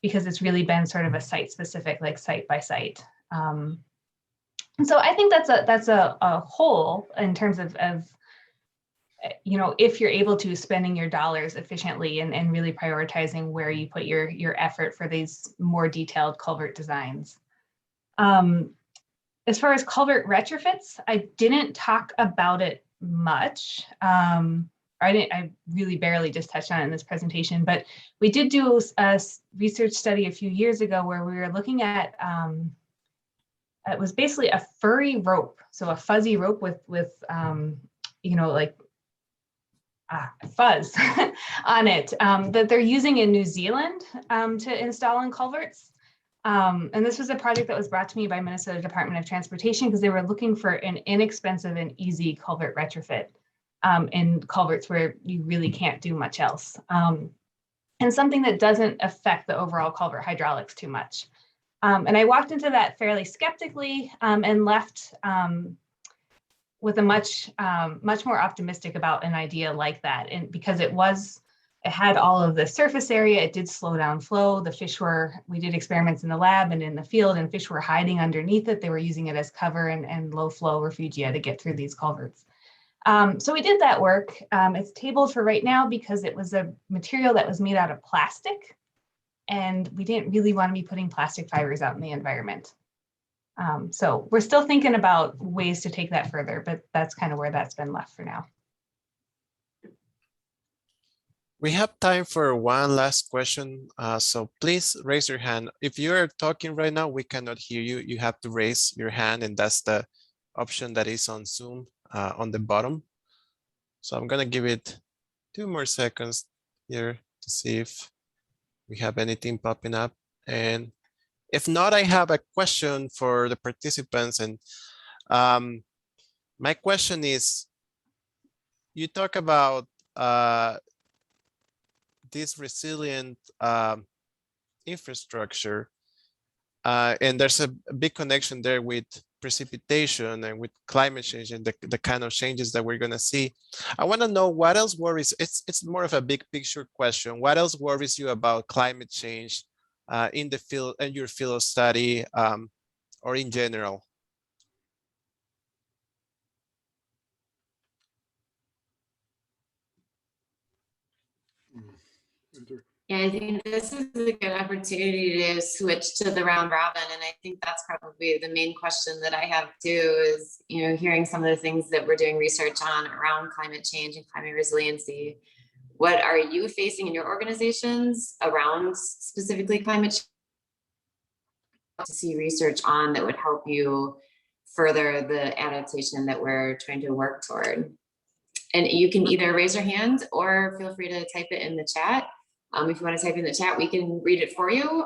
because it's really been sort of a site specific, like site by site. So I think that's a whole in terms of you know, if you're able to spending your dollars efficiently and really prioritizing where you put your effort for these more detailed culvert designs. As far as culvert retrofits, I didn't talk about it much. I really barely just touched on it in this presentation, but we did do a research study a few years ago where we were looking at, it was basically a furry rope. So a fuzzy rope with you know, like fuzz on it that they're using in New Zealand to install in culverts. And this was a project that was brought to me by Minnesota Department of Transportation because they were looking for an inexpensive and easy culvert retrofit. in culverts where you really can't do much else. And something that doesn't affect the overall culvert hydraulics too much. And I walked into that fairly skeptically and left with a much more optimistic about an idea like that. And because it had all of the surface area, it did slow down flow. The fish we did experiments in the lab and in the field, and fish were hiding underneath it. They were using it as cover and low flow refugia to get through these culverts. So we did that work. It's tabled for right now because it was a material that was made out of plastic, and we didn't really want to be putting plastic fibers out in the environment. So we're still thinking about ways to take that further, but that's kind of where that's been left for now. We have time for one last question. So please raise your hand. If you are talking right now, we cannot hear you. You have to raise your hand, and that's the option that is on Zoom on the bottom. So I'm gonna give it 2 more seconds here to see if we have anything popping up. And if not, I have a question for the participants. And my question is, you talk about this resilient infrastructure, and there's a big connection there with precipitation and with climate change and the kind of changes that we're going to see. I want to know what else worries, it's more of a big picture question. What else worries you about climate change in the field, in your field of study, or in general? Yeah, I think this is a good opportunity to switch to the round robin. And I think that's probably the main question that I have too, is, hearing some of the things that we're doing research on around climate change and climate resiliency. What are you facing in your organizations around specifically climate change to see research on that would help you further the adaptation that we're trying to work toward? And you can either raise your hand or feel free to type it in the chat. If you want to type in the chat, we can read it for you.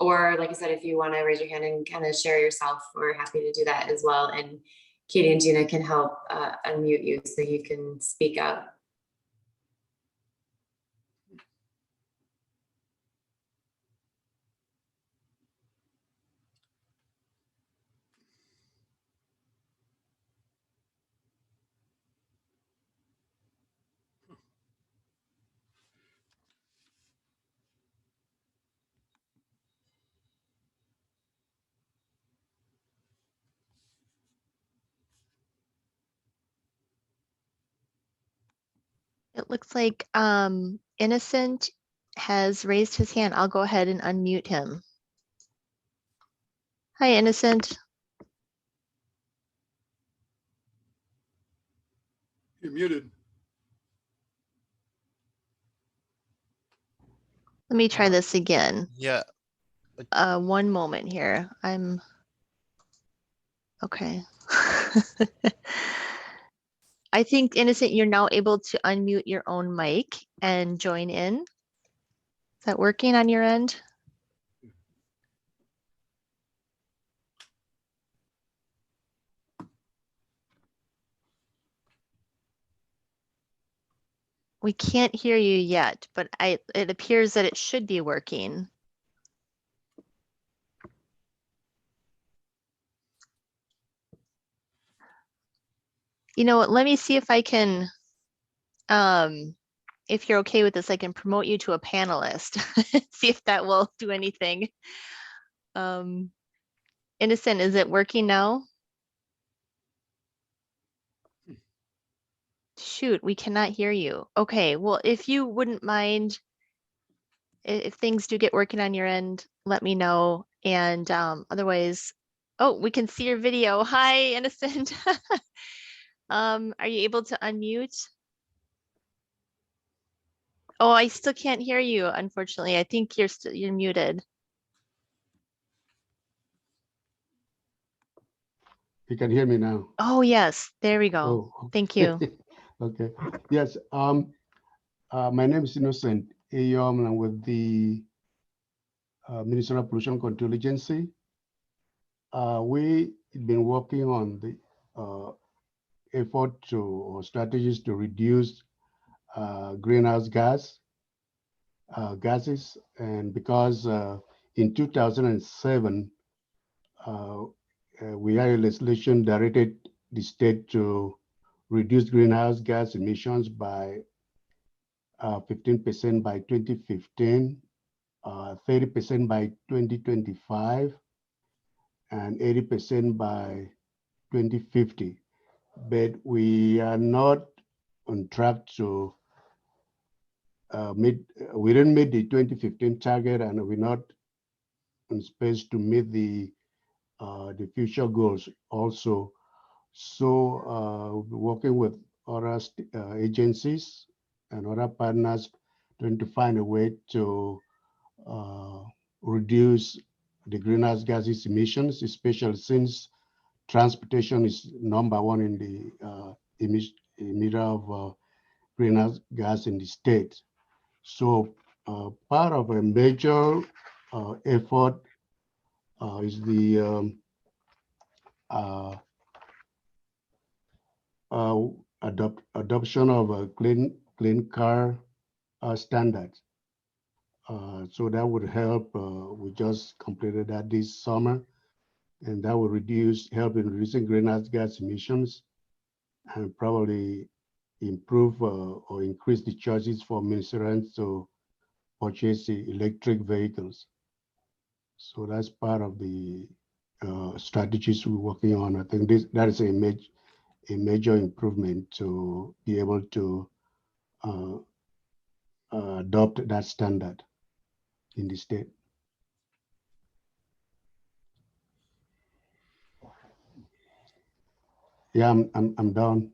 Or like I said, if you want to raise your hand and kind of share yourself, we're happy to do that as well. And Katie and Gina can help unmute you so you can speak up. It looks like Innocent has raised his hand. I'll go ahead and unmute him. Hi, Innocent. You're muted. Let me try this again. Yeah. One moment here. Okay. I think, Innocent, you're now able to unmute your own mic and join in. Is that working on your end? We can't hear you yet, but it appears that it should be working. You know what, let me see if I can, if you're okay with this, I can promote you to a panelist. See if that will do anything. Innocent, is it working now? Shoot, we cannot hear you. Okay, well, if you wouldn't mind, if things do get working on your end, let me know. And otherwise, oh, we can see your video. Hi, Innocent. Are you able to unmute? Oh, I still can't hear you, unfortunately. I think you're muted. You can hear me now. Oh, yes, there we go. Oh, okay. Thank you. Okay. Yes. My name is Innocent Ayom. I'm with the Minnesota Pollution Control Agency. We've been working on the effort to or strategies to reduce greenhouse gases, and because in 2007 we had a legislation directed the state to reduce greenhouse gas emissions by 15% by 2015, 30% by 2025, and 80% by 2050. But we are not on track to we didn't meet the 2015 target, and we're not on space to meet the future goals also. So working with other agencies and other partners, trying to find a way to reduce the greenhouse gases emissions, especially since transportation is #1 in the emitter of greenhouse gas in the state. So part of a major effort is the adoption of a clean car standard. So that would help. We just completed that this summer, and that will help in reducing greenhouse gas emissions and probably improve or increase the choices for Minnesotans to purchase electric vehicles. So that's part of the strategies we're working on. I think that is a major improvement to be able to adopt that standard in the state. Yeah, I'm done.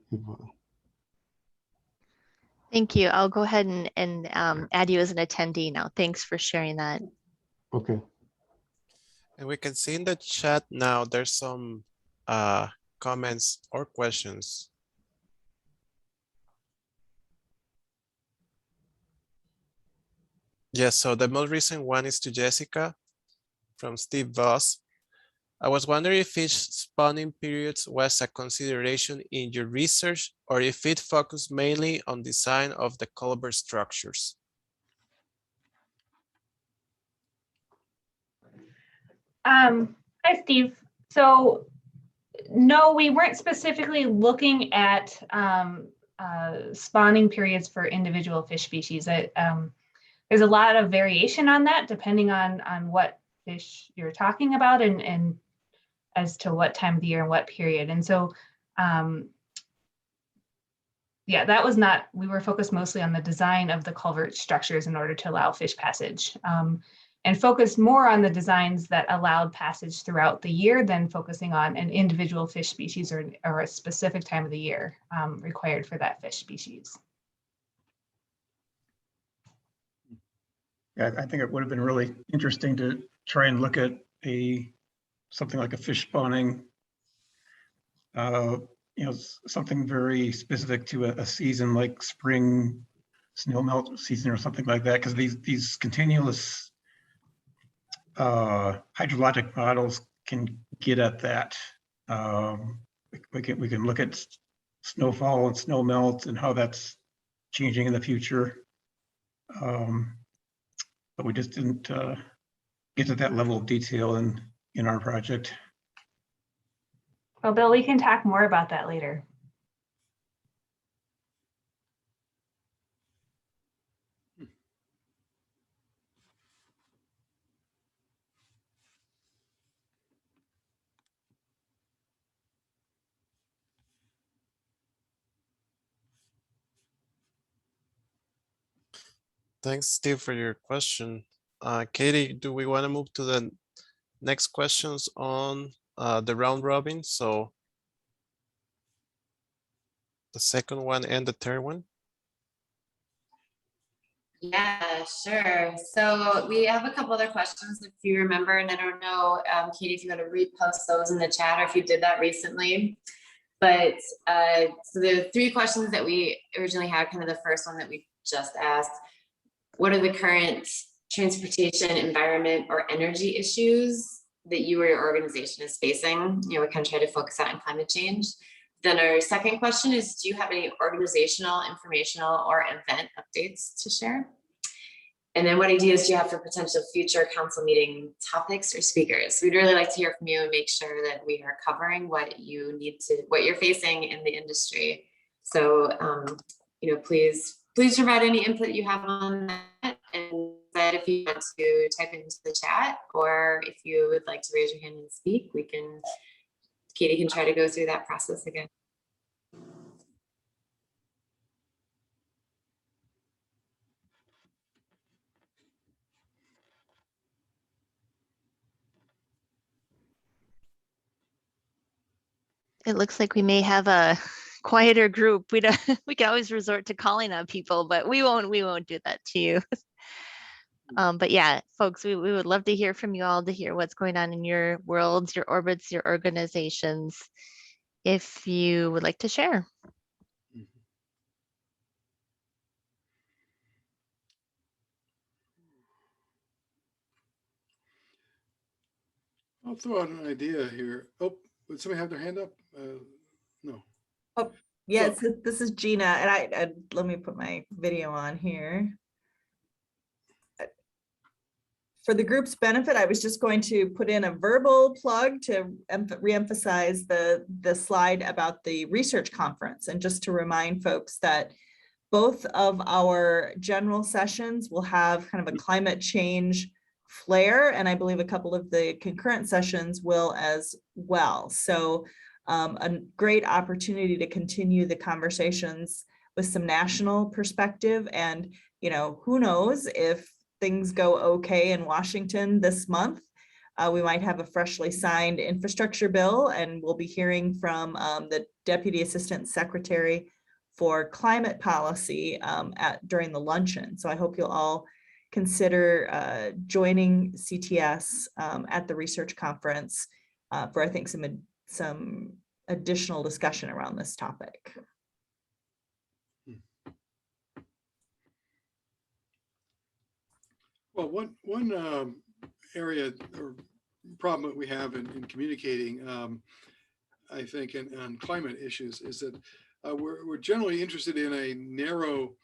Thank you. I'll go ahead and add you as an attendee now. Thanks for sharing that. Okay. And we can see in the chat now, there's some comments or questions. Yes, so the most recent one is to Jessica from Steve Voss. I was wondering if fish spawning periods was a consideration in your research or if it focused mainly on design of the culvert structures. Hi, Steve. So no, we weren't specifically looking at spawning periods for individual fish species. There's a lot of variation on that depending on what fish you're talking about and as to what time of the year and what period. And so, yeah, that was not, we were focused mostly on the design of the culvert structures in order to allow fish passage, and focused more on the designs that allowed passage throughout the year than focusing on an individual fish species or a specific time of the year required for that fish species. Yeah, I think it would have been really interesting to try and look at something like a fish spawning, something very specific to a season like spring snowmelt season or something like that, because these continuous hydrologic models can get at that. We can look at snowfall and snowmelt and how that's changing in the future. But we just didn't get to that level of detail in our project. Well, Bill, we can talk more about that later. Thanks, Steve, for your question. Katie, do we want to move to the next questions on the round robin? So the second one and the third one? Yeah, sure. So we have a couple other questions if you remember, and I don't know, Katie, if you want to repost those in the chat or if you did that recently. But so the three questions that we originally had, kind of the first one that we just asked, what are the current transportation, environment, or energy issues that you or your organization is facing? We kind of try to focus out on climate change. Then our second question is, do you have any organizational, informational, or event updates to share? And then what ideas do you have for potential future council meeting topics or speakers? We'd really like to hear from you and make sure that we are covering what you need to, what you're facing in the industry. So, you know, please provide any input you have on that. And that if you want to type into the chat, or if you would like to raise your hand and speak, Katie can try to go through that process again. It looks like we may have a quieter group. We can always resort to calling on people, but we won't do that to you. But yeah, folks, we would love to hear from you all, to hear what's going on in your worlds, your orbits, your organizations, if you would like to share. I'll throw out an idea here. Oh, would somebody have their hand up? No. Oh, yes, this is Gina, and I let me put my video on here. For the group's benefit, I was just going to put in a verbal plug to reemphasize the slide about the research conference, and just to remind folks that both of our general sessions will have kind of a climate change flair, and I believe a couple of the concurrent sessions will as well. So a great opportunity to continue the conversations with some national perspective. And, you know, who knows, if things go okay in Washington this month, we might have a freshly signed infrastructure bill, and we'll be hearing from the Deputy Assistant Secretary for Climate Policy during the luncheon. So I hope you'll all consider joining CTS at the research conference for, I think, some additional discussion around this topic. Well, one area or problem that we have in communicating, I think, on climate issues is that we're generally interested in a narrow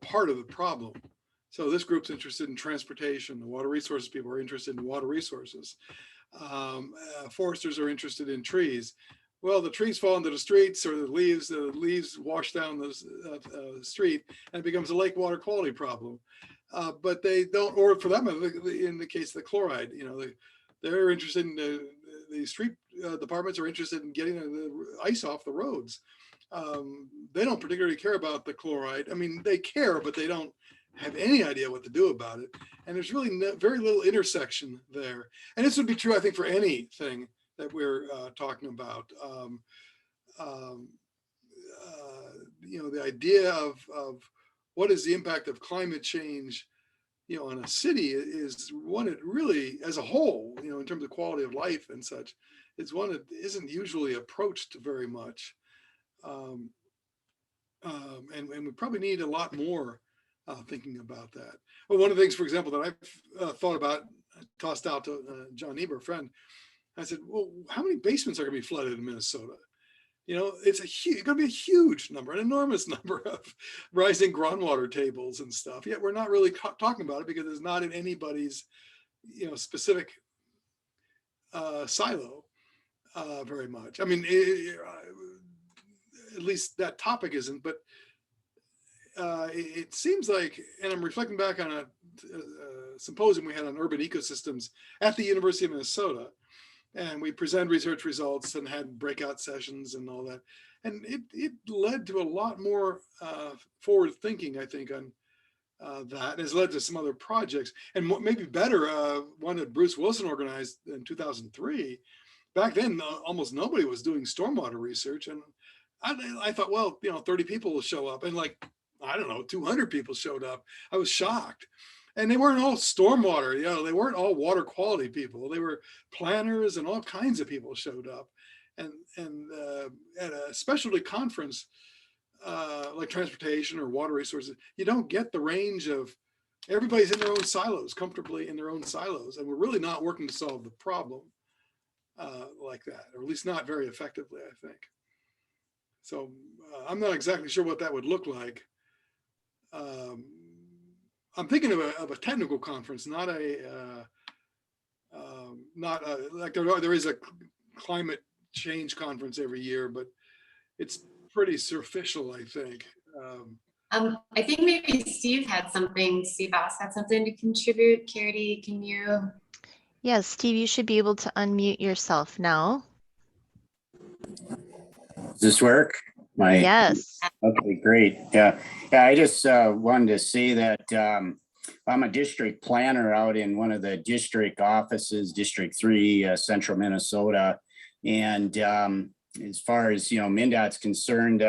part of the problem. So this group's interested in transportation. The water resources people are interested in water resources. Foresters are interested in trees. Well, the trees fall into the streets, or the leaves wash down the street, and it becomes a lake water quality problem. But they don't, or for them, in the case of the chloride, you know, they're interested in the street departments are interested in getting the ice off the roads. They don't particularly care about the chloride. I mean, they care, but they don't have any idea what to do about it. And there's really very little intersection there. And this would be true, I think, for anything that we're talking about. You know, the idea of what is the impact of climate change, you know, on a city is one that really, as a whole, you know, in terms of quality of life and such, it's one that isn't usually approached very much. And we probably need a lot more thinking about that. Well, one of the things, for example, that I've thought about, tossed out to John Niebuhr, a friend, I said, well, how many basements are going to be flooded in Minnesota? You know, it's going to be a huge number, an enormous number of rising groundwater tables and stuff. Yet we're not really talking about it because it's not in anybody's, you know, specific silo very much. I mean, at least that topic isn't, but it seems like, and I'm reflecting back on a symposium we had on urban ecosystems at the University of Minnesota, and we presented research results and had breakout sessions and all that. And it led to a lot more forward thinking, I think, on that. And has led to some other projects. And maybe better, one that Bruce Wilson organized in 2003. Back then, almost nobody was doing stormwater research. And I thought, well, you know, 30 people will show up. And like, I don't know, 200 people showed up. I was shocked. And they weren't all stormwater, you know, they weren't all water quality people. They were planners, and all kinds of people showed up. And at a specialty conference, like transportation or water resources, you don't get the range of, everybody's in their own silos, comfortably in their own silos. And we're really not working to solve the problem like that, or at least not very effectively, I think. So I'm not exactly sure what that would look like. I'm thinking of a technical conference, not like there is a climate change conference every year, but it's pretty superficial, I think. I think maybe Steve had something, Steve Voss had something to contribute. Katie, can you? Yes, Steve, you should be able to unmute yourself now. Does this work? Yes. Okay, great. Yeah, I just wanted to say that I'm a district planner out in one of the district offices, District 3, Central Minnesota. And as far as, MnDOT's concerned,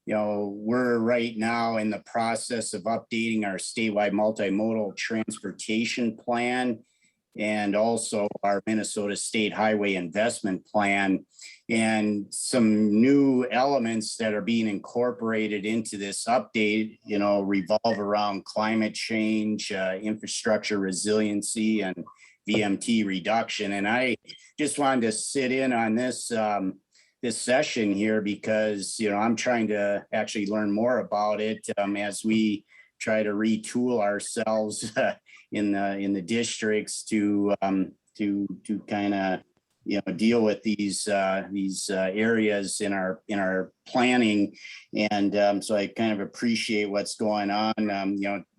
we're right now in the process of updating our statewide multimodal transportation plan and also our Minnesota State Highway Investment Plan, and some new elements that are being incorporated into this update, revolve around climate change, infrastructure resiliency, and VMT reduction. And I just wanted to sit in on this this session here because, I'm trying to actually learn more about it as we try to retool ourselves in the districts to kind of deal with these areas in our planning. And so I kind of appreciate what's going on.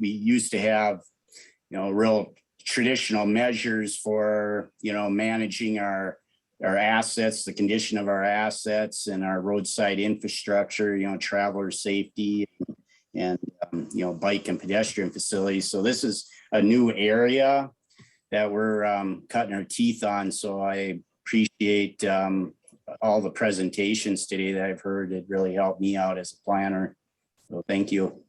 We used to have real traditional measures for managing our assets, the condition of our assets and our roadside infrastructure, traveler safety and bike and pedestrian facilities. So this is a new area that we're cutting our teeth on. So I appreciate all the presentations today that I've heard. It really helped me out as a planner. So thank you.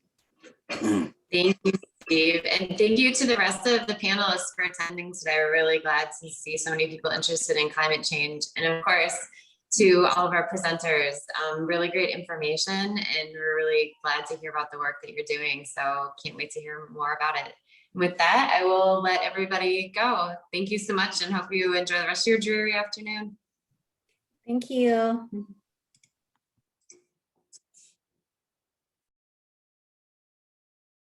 Thank you, Steve. And thank you to the rest of the panelists for attending today. We're really glad to see so many people interested in climate change. And of course, to all of our presenters, really great information. And we're really glad to hear about the work that you're doing. So can't wait to hear more about it. With that, I will let everybody go. Thank you so much and hope you enjoy the rest of your dreary afternoon. Thank you.